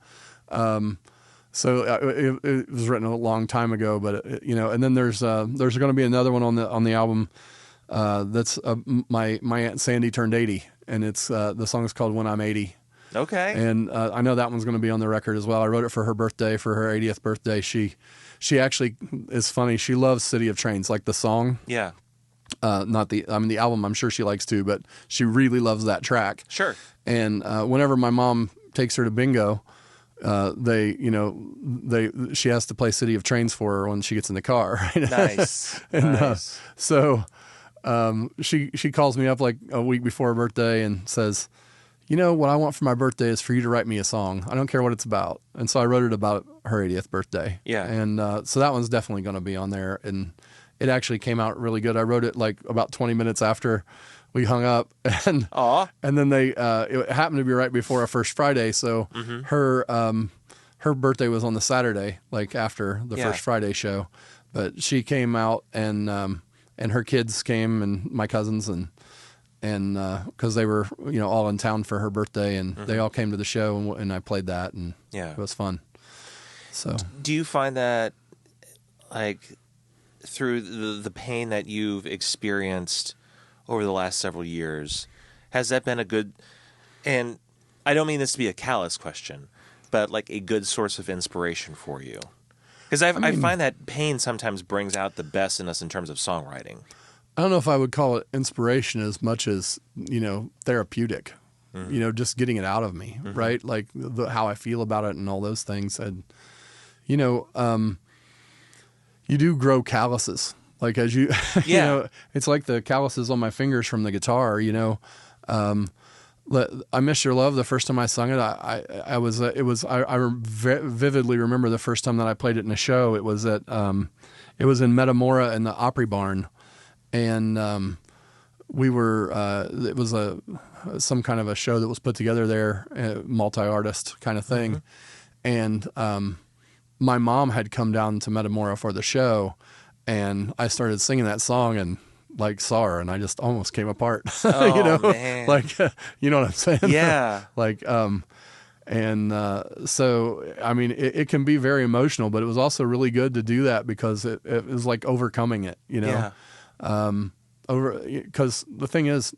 Speaker 2: So it was written a long time ago, but and then there's going to be another one on the album that's my Aunt Sandy turned 80, and it's the song is called When I'm 80.
Speaker 1: Okay.
Speaker 2: And I know that one's going to be on the record as well. I wrote it for her birthday, for her 80th birthday. She actually is funny. She loves City of Trains, like the song.
Speaker 1: Yeah.
Speaker 2: Not the album. I'm sure she likes too, but she really loves that track.
Speaker 1: Sure.
Speaker 2: And whenever my mom takes her to bingo, she has to play City of Trains for her when she gets in the car. Right?
Speaker 1: Nice.
Speaker 2: And,
Speaker 1: nice.
Speaker 2: So she calls me up like a week before her birthday and says, what I want for my birthday is for you to write me a song. I don't care what it's about. And so I wrote it about her 80th birthday.
Speaker 1: Yeah.
Speaker 2: And so that one's definitely going to be on there. And it actually came out really good. I wrote it like about 20 minutes after we hung up. And then it happened to be right before our First Friday. So her birthday was on the Saturday, like after the First Friday show. But she came out and her kids came and my cousins and because they were all in town for her birthday and they all came to the show and I played that and it was fun. So
Speaker 1: do you find that like through the pain that you've experienced over the last several years, has that been a good, and I don't mean this to be a callous question, but like a good source of inspiration for you? Because I find that pain sometimes brings out the best in us in terms of songwriting.
Speaker 2: I don't know if I would call it inspiration as much as, therapeutic, just getting it out of me, right? Like how I feel about it and all those things. And, you do grow calluses. Like as you, it's like the calluses on my fingers from the guitar, I Miss Your Love. The first time I sung it, I vividly remember the first time that I played it in a show. It was it was in Metamora in the Opry Barn. And we were it was some kind of a show that was put together there, multi-artist kind of thing. And my mom had come down to Metamora for the show, and I started singing that song and like saw her, and I just almost came apart.
Speaker 1: Oh, man.
Speaker 2: Like you know what I'm saying?
Speaker 1: Yeah.
Speaker 2: Like so I mean it can be very emotional, but it was also really good to do that because it was like overcoming it,
Speaker 1: Yeah.
Speaker 2: Because the thing is,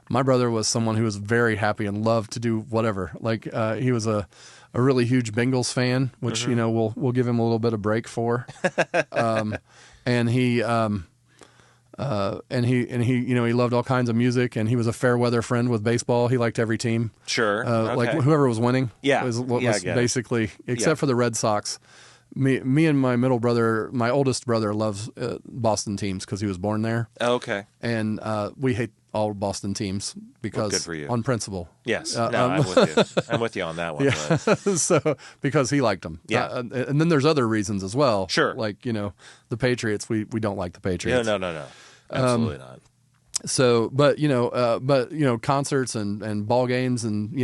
Speaker 2: my brother was someone who was very happy and loved to do whatever. Like he was a really huge Bengals fan, which we'll give him a little bit of break for. And he he loved all kinds of music, and he was a fair weather friend with baseball. He liked every team.
Speaker 1: Sure.
Speaker 2: Like whoever was winning.
Speaker 1: Yeah.
Speaker 2: Was basically, except for the Red Sox. Me and my my oldest brother loves Boston teams because he was born there.
Speaker 1: Okay.
Speaker 2: And we hate all Boston teams because
Speaker 1: good for you.
Speaker 2: On principle.
Speaker 1: Yes. I'm with you. I'm with you on that one.
Speaker 2: Yeah. So because he liked them.
Speaker 1: Yeah.
Speaker 2: And then there's other reasons as well.
Speaker 1: Sure.
Speaker 2: Like, the Patriots, we don't like the Patriots.
Speaker 1: No. Absolutely not.
Speaker 2: So, but concerts and ball games and,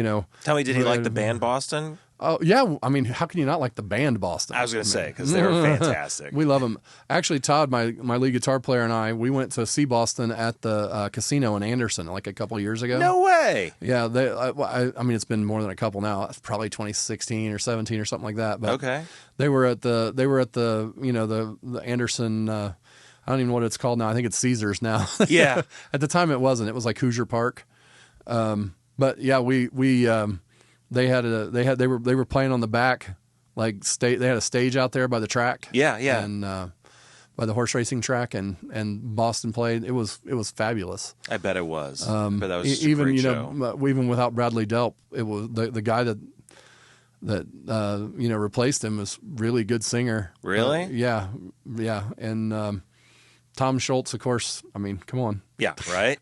Speaker 1: Tell me, did he like the band Boston?
Speaker 2: Oh, yeah. I mean, how can you not like the band Boston?
Speaker 1: I was going to say, because they were fantastic.
Speaker 2: We love them. Actually, Todd, my lead guitar player, and I, we went to see Boston at the casino in Anderson like a couple of years ago.
Speaker 1: No way.
Speaker 2: Yeah. I mean, it's been more than a couple now. It's probably 2016 or 17 or something like that. But
Speaker 1: okay.
Speaker 2: They were at the the Anderson, I don't even know what it's called now. I think it's Caesars now.
Speaker 1: Yeah.
Speaker 2: At the time it wasn't. It was like Hoosier Park. But yeah, they were playing on the back, like they had a stage out there by the track.
Speaker 1: Yeah.
Speaker 2: And by the horse racing track, and Boston played. It was fabulous.
Speaker 1: I bet it was. But that was
Speaker 2: even
Speaker 1: a great show.
Speaker 2: Even without Bradley Delp, it was the guy that replaced him was really good singer.
Speaker 1: Really?
Speaker 2: Yeah. And Tom Schultz, of course. I mean, come on.
Speaker 1: Yeah. Right.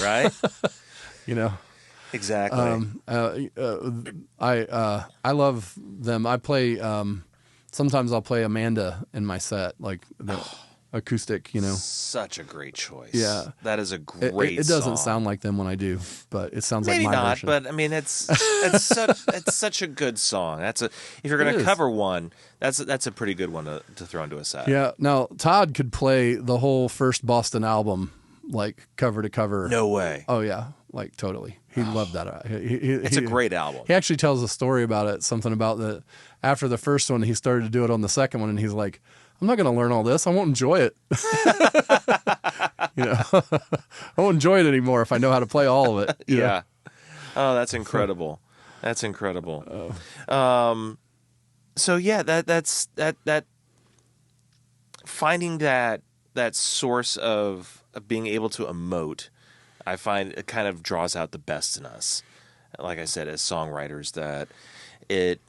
Speaker 1: Right.
Speaker 2: Exactly. I love them. I play. Sometimes I'll play Amanda in my set, like the acoustic.
Speaker 1: Such a great choice.
Speaker 2: Yeah,
Speaker 1: that is a great.
Speaker 2: It doesn't
Speaker 1: song.
Speaker 2: sound like them when I do, but it sounds
Speaker 1: maybe
Speaker 2: like my
Speaker 1: not.
Speaker 2: version.
Speaker 1: But I mean, it's such a good song. If you're going to cover one, that's a pretty good one to throw into a set.
Speaker 2: Yeah. Now Todd could play the whole first Boston album, like cover to cover.
Speaker 1: No way.
Speaker 2: Oh yeah, like totally. He loved that.
Speaker 1: It's a great album.
Speaker 2: He actually tells a story about it, something about that after the first one, he started to do it on the second one, and he's like, I'm not going to learn all this. I won't enjoy it. I won't enjoy it anymore if I know how to play all of it.
Speaker 1: Yeah. Oh, that's incredible. That's incredible. So yeah, that's finding that source of being able to emote, I find it kind of draws out the best in us. Like I said, as songwriters, that it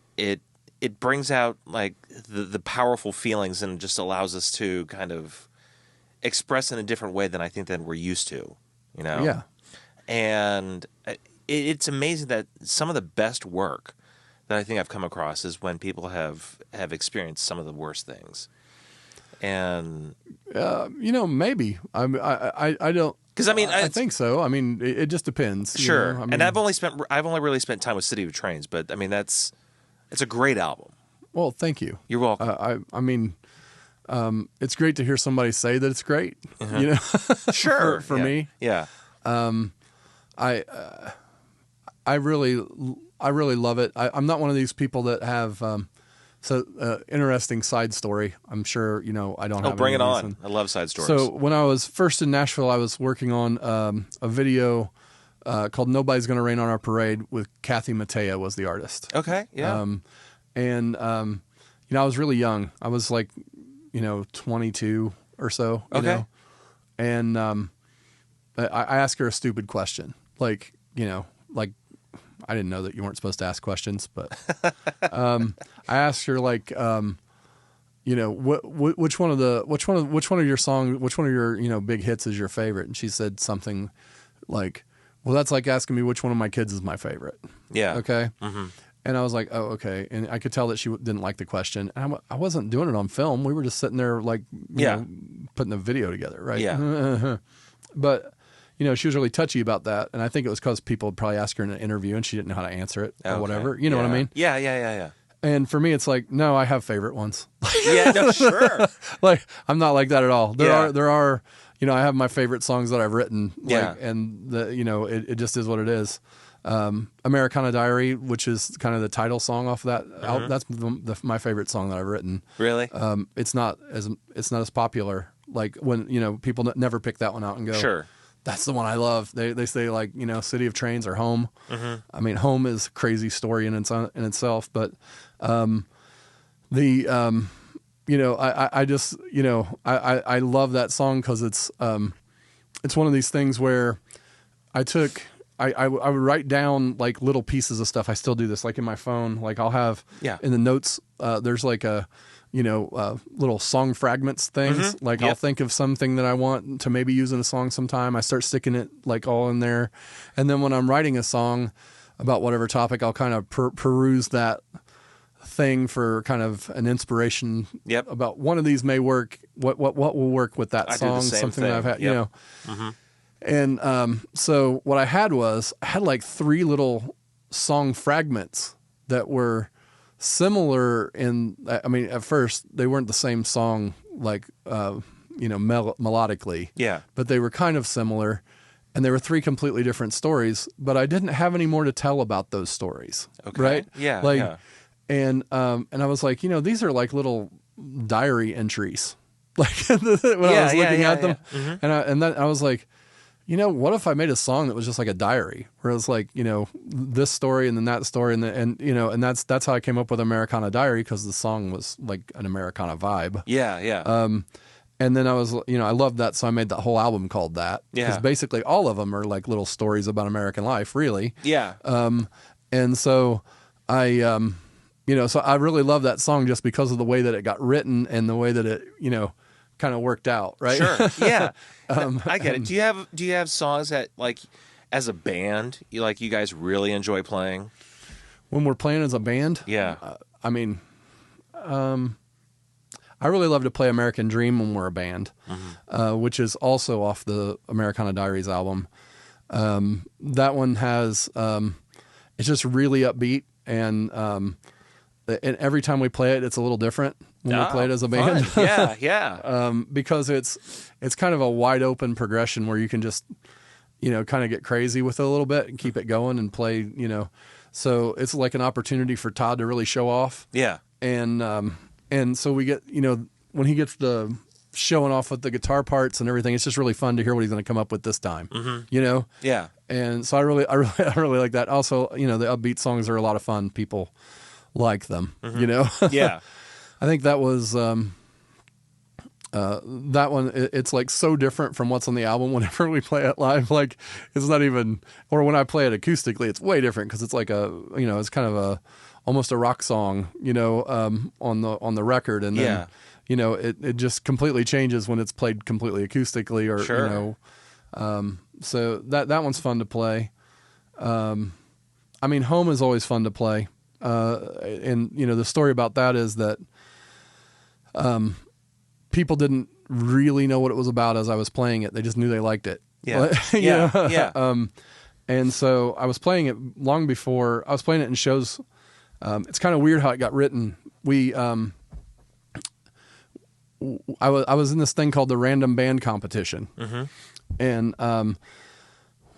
Speaker 1: brings out like the powerful feelings and just allows us to kind of express in a different way than I think that we're used to,
Speaker 2: Yeah.
Speaker 1: And it's amazing that some of the best work that I think I've come across is when people have experienced some of the worst things. And
Speaker 2: maybe I don't.
Speaker 1: Because
Speaker 2: I think so. I mean, it just depends.
Speaker 1: Sure.
Speaker 2: I mean,
Speaker 1: and I've only really spent time with City of Trains, but I mean it's a great album.
Speaker 2: Well, thank you.
Speaker 1: You're welcome.
Speaker 2: I mean, it's great to hear somebody say that it's great.
Speaker 1: Sure.
Speaker 2: for me.
Speaker 1: Yeah.
Speaker 2: I really love it. I'm not one of these people that have interesting side story. I'm sure I don't have.
Speaker 1: Oh, bring
Speaker 2: any
Speaker 1: it
Speaker 2: reason.
Speaker 1: on! I love side stories.
Speaker 2: So when I was first in Nashville, I was working on a video called "Nobody's Gonna Rain on Our Parade" with Kathy Mattea was the artist.
Speaker 1: Okay, yeah.
Speaker 2: I was really young. I was like 22 or so.
Speaker 1: Okay.
Speaker 2: And I asked her a stupid question, like I didn't know that you weren't supposed to ask questions, but I asked her which one of your songs, which one of your big hits is your favorite, and she said something like, well, that's like asking me which one of my kids is my favorite.
Speaker 1: Yeah.
Speaker 2: Okay.
Speaker 1: Mm-hmm.
Speaker 2: And I was like, oh, okay. And I could tell that she didn't like the question. And I wasn't doing it on film. We were just sitting there putting the video together, right?
Speaker 1: Yeah.
Speaker 2: But she was really touchy about that, and I think it was because people would probably ask her in an interview, and she didn't know how to answer it or whatever. You know what I mean?
Speaker 1: Yeah.
Speaker 2: And for me, it's like, no, I have favorite ones.
Speaker 1: Yeah, no, sure.
Speaker 2: Like, I'm not like that at all. There
Speaker 1: Yeah.
Speaker 2: are, I have my favorite songs that I've written.
Speaker 1: Yeah.
Speaker 2: And it just is what it is. Americana Diary, which is kind of the title song off of that album, that's my favorite song that I've written.
Speaker 1: Really?
Speaker 2: It's not as popular. Like when people never pick that one out and go,
Speaker 1: Sure.
Speaker 2: That's the one I love. They say like City of Trains or Home.
Speaker 1: Mm-hmm.
Speaker 2: I mean, Home is a crazy story in itself, but I just I love that song because it's one of these things where I would write down like little pieces of stuff. I still do this, like in my phone. Like I'll have in the notes. There's like a little song fragments things.
Speaker 1: Mm-hmm.
Speaker 2: Like I'll think of something that I want to maybe use in a song sometime. I start sticking it like all in there, and then when I'm writing a song about whatever topic, I'll kind of peruse that thing for kind of an inspiration.
Speaker 1: Yep.
Speaker 2: About one of these may work. What will work with that song?
Speaker 1: I do the same
Speaker 2: something
Speaker 1: thing.
Speaker 2: that I've had.
Speaker 1: Yep. Mm-hmm.
Speaker 2: And so what I had like 3 little song fragments that were similar at first they weren't the same song, like, melodically.
Speaker 1: Yeah.
Speaker 2: But they were kind of similar, and they were 3 completely different stories, but I didn't have any more to tell about those stories.
Speaker 1: Okay.
Speaker 2: Right?
Speaker 1: Yeah.
Speaker 2: Like,
Speaker 1: yeah.
Speaker 2: And I was like, these are like little diary entries. Like when I was looking at them,
Speaker 1: Mm-hmm.
Speaker 2: and then I was like, what if I made a song that was just like a diary, where it was like, this story and then that story, and that's how I came up with Americana Diary, because the song was like an Americana vibe.
Speaker 1: Yeah.
Speaker 2: And then I was, I loved that, so I made that whole album called that.
Speaker 1: Yeah.
Speaker 2: Because basically all of them are like little stories about American life, really.
Speaker 1: Yeah.
Speaker 2: And so I, so I really love that song just because of the way that it got written and the way that it, kind of worked out, right?
Speaker 1: Sure. Yeah. I get it. Do you have songs that, like, as a band, you guys really enjoy playing?
Speaker 2: When we're playing as a band?
Speaker 1: Yeah.
Speaker 2: I really love to play American Dream when we're a band, which is also off the Americana Diaries album. That one has, it's just really upbeat, and every time we play it, it's a little different when we play it as a band.
Speaker 1: Yeah.
Speaker 2: Because it's kind of a wide open progression where you can just, kind of get crazy with it a little bit and keep it going and play, so it's like an opportunity for Todd to really show off.
Speaker 1: Yeah.
Speaker 2: And so we get, when he gets the showing off with the guitar parts and everything, it's just really fun to hear what he's going to come up with this time,
Speaker 1: Yeah.
Speaker 2: And so I really like that. Also, the upbeat songs are a lot of fun. People like them,
Speaker 1: Yeah.
Speaker 2: I think that was, that one, it's like so different from what's on the album. Whenever we play it live, like it's not even, or when I play it acoustically, it's way different because it's like it's kind of almost a rock song, on the record, and then it just completely changes when it's played completely acoustically, or
Speaker 1: sure.
Speaker 2: So that one's fun to play. I mean, Home is always fun to play, and the story about that is that people didn't really know what it was about as I was playing it. They just knew they liked it.
Speaker 1: Yeah. Yeah.
Speaker 2: And so I was playing it long before I was playing it in shows. It's kind of weird how it got written. I was in this thing called the Random Band Competition.
Speaker 1: Mm-hmm.
Speaker 2: And,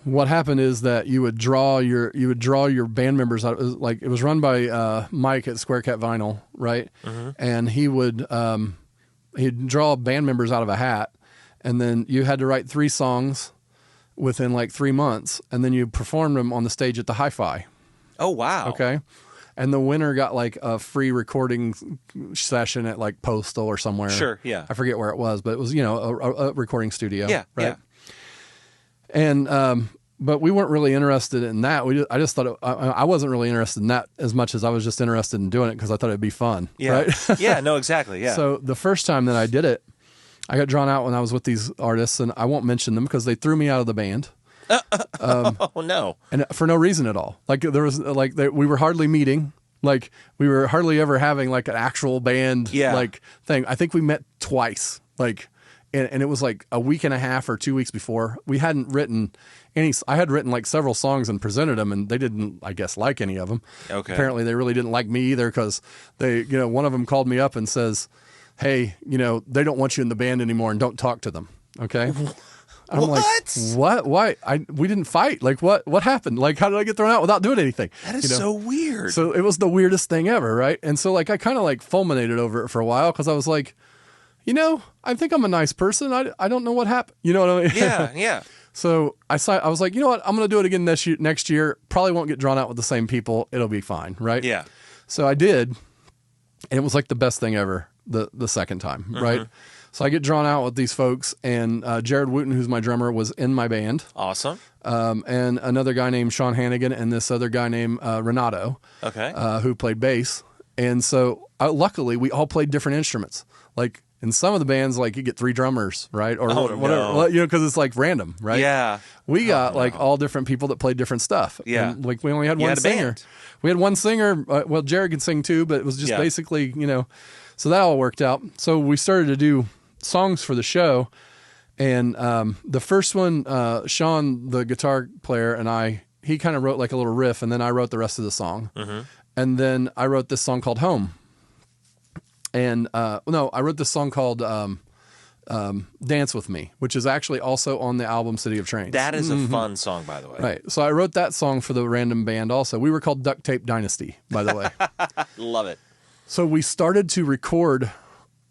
Speaker 2: what happened is that you would draw your band members out. It was run by, Mike at Square Cat Vinyl. Right.
Speaker 1: Mm-hmm.
Speaker 2: And he'd draw band members out of a hat, and then you had to write 3 songs within like 3 months, and then you performed them on the stage at the Hi-Fi.
Speaker 1: Oh, wow.
Speaker 2: Okay. And the winner got like a free recording session at like Postal or somewhere.
Speaker 1: Sure. Yeah.
Speaker 2: I forget where it was, but it was, a recording studio.
Speaker 1: Yeah.
Speaker 2: Right.
Speaker 1: Yeah.
Speaker 2: And, but we weren't really interested in that. I just thought I wasn't really interested in that as much as I was just interested in doing it because I thought it'd be fun.
Speaker 1: Yeah.
Speaker 2: Right?
Speaker 1: Yeah. No, exactly. Yeah.
Speaker 2: So the first time that I did it, I got drawn out when I was with these artists, and I won't mention them because they threw me out of the band.
Speaker 1: Oh no!
Speaker 2: And for no reason at all. Like there was we were hardly meeting. Like we were hardly ever having like an actual band like thing. I think we met twice. Like, and it was like a week and a half or 2 weeks before. We hadn't written any. I had written like several songs and presented them, and they didn't, I guess, like any of them.
Speaker 1: Okay.
Speaker 2: Apparently, they really didn't like me either because they, one of them called me up and says, "Hey, they don't want you in the band anymore, and don't talk to them." Okay. I'm
Speaker 1: what?
Speaker 2: Like, what? Why? We didn't fight. Like, what happened? Like, how did I get thrown out without doing anything?
Speaker 1: That is so weird.
Speaker 2: So it was the weirdest thing ever, right? And so, like, I kind of like fulminated over it for a while because I was like, I think I'm a nice person. I don't know what happened. You know what I mean?
Speaker 1: Yeah, yeah.
Speaker 2: So I was like, you know what? I'm going to do it again next year. Probably won't get drawn out with the same people. It'll be fine, right?
Speaker 1: Yeah.
Speaker 2: So I did, and it was like the best thing ever the second time, right? So I get drawn out with these folks, and Jared Wooten, who's my drummer, was in my band.
Speaker 1: Awesome.
Speaker 2: And another guy named Sean Hannigan, and this other guy named Renato, who played bass. And so luckily, we all played different instruments. Like in some of the bands, like you get 3 drummers, right? Or whatever, because it's like random, right?
Speaker 1: Yeah.
Speaker 2: We got like all different people that played different stuff.
Speaker 1: Yeah.
Speaker 2: And, like we only had one singer. We had one singer. Well, Jared could sing too, but it was just basically, so that all worked out. So we started to do songs for the show, and the first one, Sean, the guitar player, and he kind of wrote like a little riff, and then I wrote the rest of the song. And then I wrote this song called Home, and I wrote this song called Dance With Me, which is actually also on the album City of Trains.
Speaker 1: That is a fun song, by the way.
Speaker 2: Right. So I wrote that song for the random band also. We were called Duct Tape Dynasty, by the way.
Speaker 1: Love it.
Speaker 2: So we started to record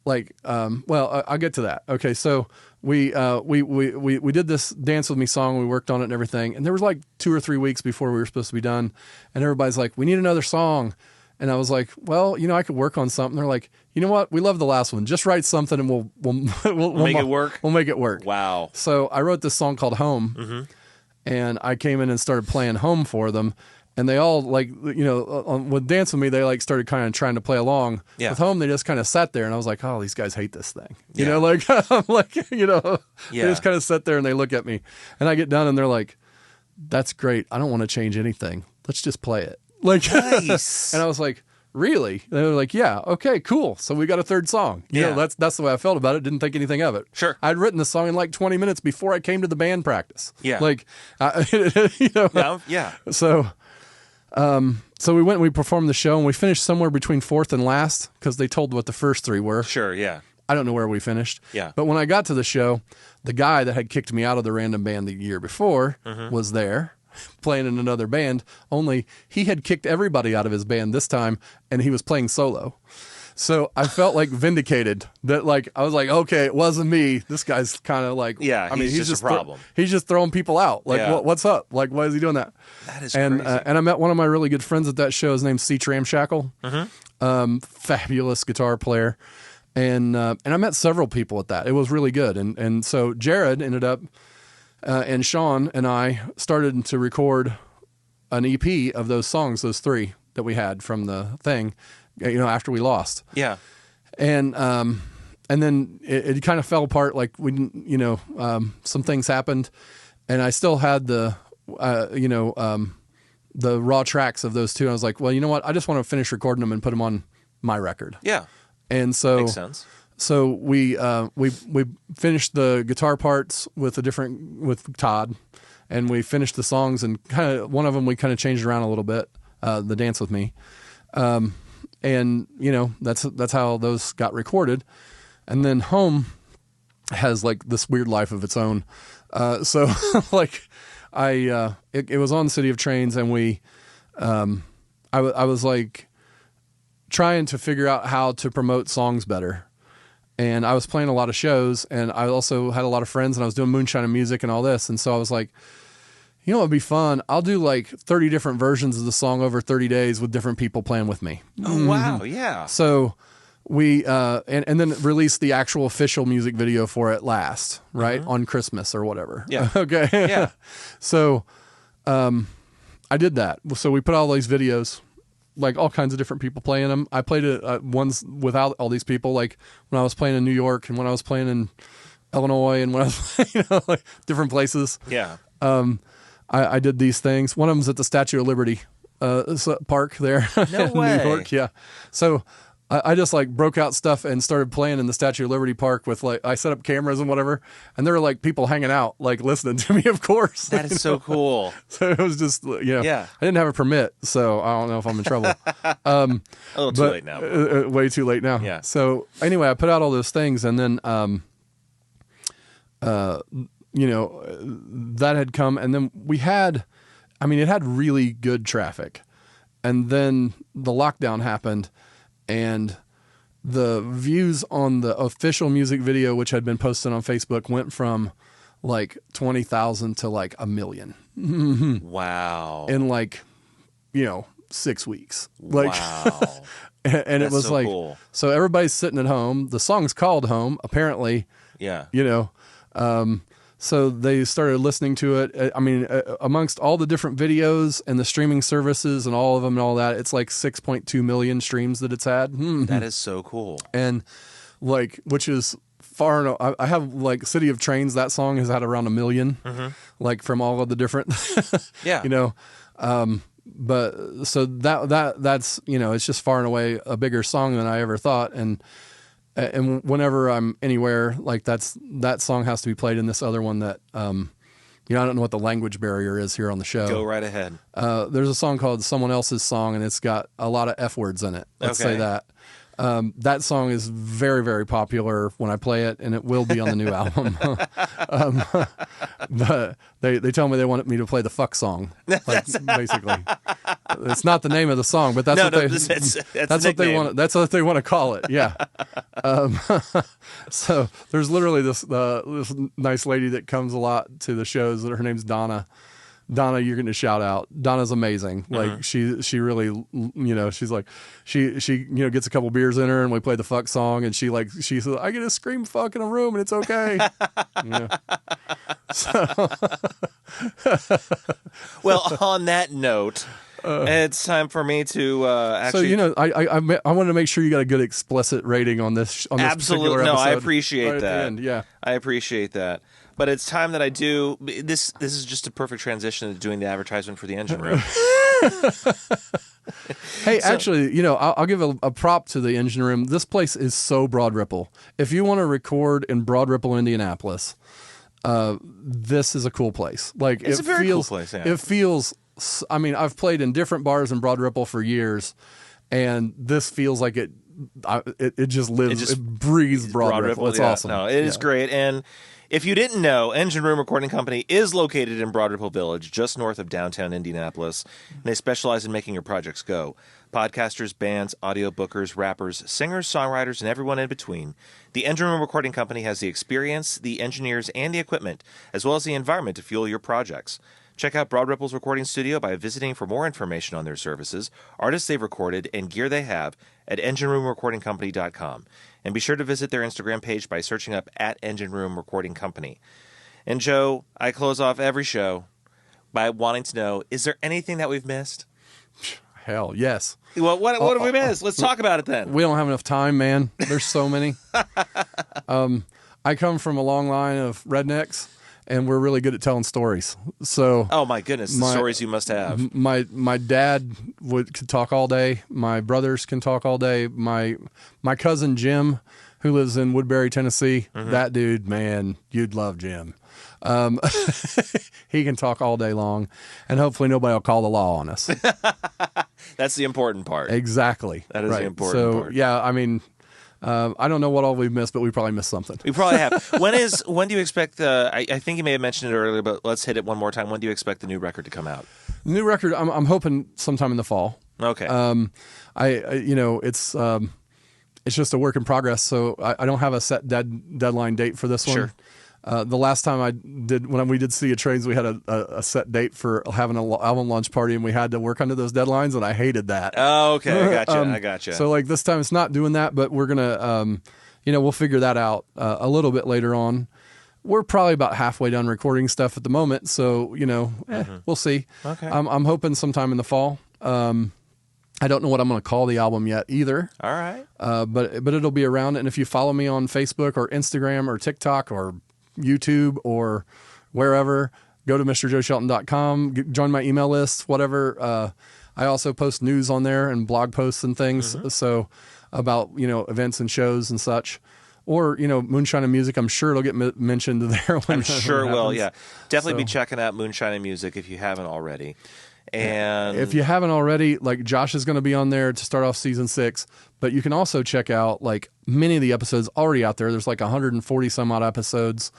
Speaker 2: I'll get to that. Okay. So we did this Dance With Me song. We worked on it and everything. And there was like 2 or 3 weeks before we were supposed to be done. And everybody's like, we need another song. And I was like, well, I could work on something. They're like, you know what? We love the last one. Just write something and we'll
Speaker 1: make it work.
Speaker 2: We'll make it work.
Speaker 1: Wow.
Speaker 2: So I wrote this song called Home, and I came in and started playing Home for them. And they all with Dance With Me, they like started kind of trying to play along.
Speaker 1: Yeah.
Speaker 2: With Home, they just kind of sat there, and I was like, oh, these guys hate this thing. I'm like, they just kind of sat there and they look at me, and I get done and they're like, that's great. I don't want to change anything. Let's just play it. Like,
Speaker 1: nice.
Speaker 2: And I was like, really? And they were like, yeah, okay, cool. So we got a third song. That's the way I felt about it. Didn't think anything of it.
Speaker 1: Sure.
Speaker 2: I'd written the song in like 20 minutes before I came to the band practice.
Speaker 1: Yeah.
Speaker 2: Like,
Speaker 1: Yeah.
Speaker 2: So we went and we performed the show, and we finished somewhere between 4th and last because they told what the first 3 were.
Speaker 1: Sure, yeah.
Speaker 2: I don't know where we finished.
Speaker 1: Yeah.
Speaker 2: But when I got to the show, the guy that had kicked me out of the random band the year before was there playing in another band, only he had kicked everybody out of his band this time, and he was playing solo. So I felt like vindicated that, like, I was like, okay, it wasn't me. This guy's kind of like,
Speaker 1: yeah, I mean, he's just a problem.
Speaker 2: He's just throwing people out. Like, what's up? Like, why is he doing that?
Speaker 1: That is
Speaker 2: crazy. And I met one of my really good friends at that show. His name's C. Ramshackle. Fabulous guitar player. And I met several people at that. It was really good. And so Jared ended up, and Sean and I started to record an EP of those songs, those 3 that we had from the thing, after we lost.
Speaker 1: Yeah.
Speaker 2: And then it kind of fell apart. Like we didn't, some things happened, and I still had the raw tracks of those 2. And I was like, well, you know what? I just want to finish recording them and put them on my record.
Speaker 1: Yeah.
Speaker 2: And so
Speaker 1: makes sense.
Speaker 2: So we finished the guitar parts with Todd, and we finished the songs, and kind of one of them we kind of changed around a little bit, the Dance With Me, and that's how those got recorded. And then Home has like this weird life of its own. So like it was on City of Trains, and I was like trying to figure out how to promote songs better. And I was playing a lot of shows, and I also had a lot of friends, and I was doing moonshine and music and all this. And so I was like, what would be fun? I'll do like 30 different versions of the song over 30 days with different people playing with me.
Speaker 1: Oh, wow. Yeah.
Speaker 2: So we, and then released the actual official music video for it last, right? On Christmas or whatever.
Speaker 1: Yeah.
Speaker 2: Okay.
Speaker 1: Yeah.
Speaker 2: So, I did that. So we put all these videos, like all kinds of different people playing them. I played it ones without all these people, like when I was playing in New York and when I was playing in Illinois and when I was like different places.
Speaker 1: Yeah.
Speaker 2: I did these things. One of them's at the Statue of Liberty park there
Speaker 1: No
Speaker 2: in
Speaker 1: way.
Speaker 2: New York. Yeah. So I just like broke out stuff and started playing in the Statue of Liberty park with I set up cameras and whatever, and there were like people hanging out, like listening to me, of course.
Speaker 1: That is so cool.
Speaker 2: So it was just,
Speaker 1: Yeah.
Speaker 2: I didn't have a permit, so I don't know if I'm in trouble.
Speaker 1: A little too late now.
Speaker 2: Way too late now.
Speaker 1: Yeah.
Speaker 2: So anyway, I put out all those things, and then, that had come, and then it had really good traffic, and then the lockdown happened, and the views on the official music video, which had been posted on Facebook, went from like 20,000 to like 1 million.
Speaker 1: Wow.
Speaker 2: In 6 weeks. Like,
Speaker 1: wow.
Speaker 2: and it was
Speaker 1: so
Speaker 2: like,
Speaker 1: cool.
Speaker 2: So everybody's sitting at home. The song's called Home, apparently.
Speaker 1: Yeah.
Speaker 2: So they started listening to it. Amongst all the different videos and the streaming services and all of them and all that, it's like 6.2 million streams that it's had.
Speaker 1: That is so cool.
Speaker 2: And which is far enough. I have like City of Trains. That song has had around 1 million, like from all of the different,
Speaker 1: Yeah.
Speaker 2: But so that's, it's just far and away a bigger song than I ever thought. And whenever I'm anywhere, like that song has to be played in this other one that, I don't know what the language barrier is here on the show.
Speaker 1: Go right ahead.
Speaker 2: There's a song called Someone Else's Song, and it's got a lot of F words in it. Let's say that. That song is very, very popular when I play it, and it will be on the new album. But they tell me they want me to play the fuck song, basically. It's not the name of the song, but that's what they want. That's what they want to call it. Yeah. So there's literally this nice lady that comes a lot to the shows. Her name's Donna. Donna, you're going to shout out. Donna's amazing. Like she really, she's like, she gets a couple beers in her, and we play the fuck song, and she says, I get to scream fuck in a room and it's okay. So.
Speaker 1: Well, on that note, it's time for me to actually.
Speaker 2: So I wanted to make sure you got a good explicit rating on this.
Speaker 1: Absolutely, no, I appreciate
Speaker 2: right
Speaker 1: that.
Speaker 2: At the end, yeah,
Speaker 1: I appreciate that. But it's time that I do this. This is just a perfect transition to doing the advertisement for the engine room.
Speaker 2: Hey, actually, I'll give a prop to the engine room. This place is so Broad Ripple. If you want to record in Broad Ripple, Indianapolis, this is a cool place. Like
Speaker 1: it's a very cool place. Yeah.
Speaker 2: It feels. I've played in different bars in Broad Ripple for years, and this feels like it it just lives, it breathes Broad Ripple. It's awesome.
Speaker 1: No, it is great. And if you didn't know, Engine Room Recording Company is located in Broad Ripple Village, just north of downtown Indianapolis. And they specialize in making your projects go. Podcasters, bands, audio bookers, rappers, singers, songwriters, and everyone in between. The Engine Room Recording Company has the experience, the engineers, and the equipment, as well as the environment to fuel your projects. Check out Broad Ripple's recording studio by visiting for more information on their services, artists they've recorded, and gear they have at engineroomrecordingcompany.com. And be sure to visit their Instagram page by searching up at Engine Room Recording Company. And Joe, I close off every show by wanting to know, is there anything that we've missed?
Speaker 2: Hell, yes.
Speaker 1: Well, what have we missed? Let's talk about it then.
Speaker 2: We don't have enough time, man. There's so many. I come from a long line of rednecks, and we're really good at telling stories. So,
Speaker 1: oh my goodness, the stories you must have.
Speaker 2: My dad could talk all day. My brothers can talk all day. My cousin Jim, who lives in Woodbury, Tennessee, that dude, man, you'd love Jim. He can talk all day long, and hopefully nobody will call the law on us.
Speaker 1: That's the important part.
Speaker 2: Exactly.
Speaker 1: That is the important part.
Speaker 2: So, yeah, I mean, I don't know what all we've missed, but we probably missed something.
Speaker 1: We probably have. When do you expect I think you may have mentioned it earlier, but let's hit it one more time. When do you expect the new record to come out?
Speaker 2: The new record, I'm hoping sometime in the fall.
Speaker 1: Okay.
Speaker 2: It's just a work in progress, so I don't have a set deadline date for this one.
Speaker 1: Sure.
Speaker 2: The last time when we did See a Trains, we had a set date for having an album launch party, and we had to work under those deadlines, and I hated that.
Speaker 1: Oh, okay, I gotcha.
Speaker 2: So like this time, it's not doing that, but we're gonna, we'll figure that out a little bit later on. We're probably about halfway done recording stuff at the moment, so we'll see.
Speaker 1: Okay.
Speaker 2: I'm hoping sometime in the fall. I don't know what I'm going to call the album yet either.
Speaker 1: All right.
Speaker 2: But it'll be around, and if you follow me on Facebook or Instagram or TikTok or YouTube or wherever, go to mrjoeshelton.com, join my email list, whatever. I also post news on there and blog posts and things. So about, events and shows and such, or, Moonshine and Music. I'm sure it'll get mentioned there.
Speaker 1: I'm sure it will. Yeah. Definitely be checking out Moonshine and Music if you haven't already. And
Speaker 2: if you haven't already, like Josh is going to be on there to start off season 6, but you can also check out like many of the episodes already out there. There's like 140 some odd episodes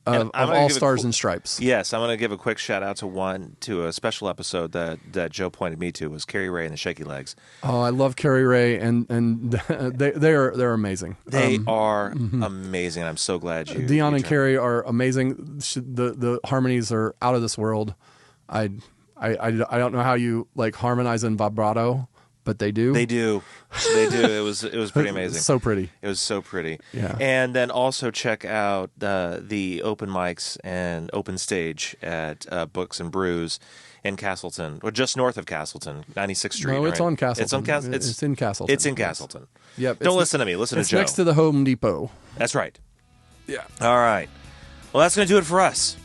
Speaker 2: of All Stars and Stripes.
Speaker 1: Yes, I'm going to give a quick shout out to a special episode that Joe pointed me to, was Carrie Ray and the Shaky Legs.
Speaker 2: Oh, I love Carrie Ray, and they're amazing.
Speaker 1: They are amazing. I'm so glad you.
Speaker 2: Dion and Carrie are amazing. The harmonies are out of this world. I don't know how you like harmonize in vibrato, but they do.
Speaker 1: They do. It was pretty amazing.
Speaker 2: So pretty.
Speaker 1: It was so pretty.
Speaker 2: Yeah.
Speaker 1: And then also check out the open mics and open stage at Books and Brews in Castleton, or just north of Castleton, 96th Street.
Speaker 2: No, it's
Speaker 1: right?
Speaker 2: on Castleton.
Speaker 1: It's in Castleton.
Speaker 2: It's in Castleton. Yep.
Speaker 1: Don't listen to me. Listen to Joe.
Speaker 2: It's next to the Home Depot.
Speaker 1: That's right.
Speaker 2: Yeah.
Speaker 1: All right. Well, that's going to do it for us.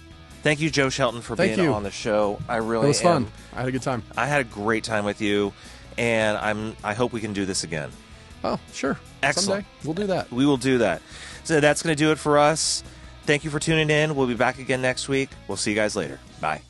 Speaker 1: Thank you, Joe Shelton, for being on the show. It was
Speaker 2: fun. I had a good time.
Speaker 1: I had a great time with you, and I hope we can do this again.
Speaker 2: Oh, sure.
Speaker 1: Excellent.
Speaker 2: Someday we'll do that.
Speaker 1: We will do that. So that's going to do it for us. Thank you for tuning in. We'll be back again next week. We'll see you guys later. Bye.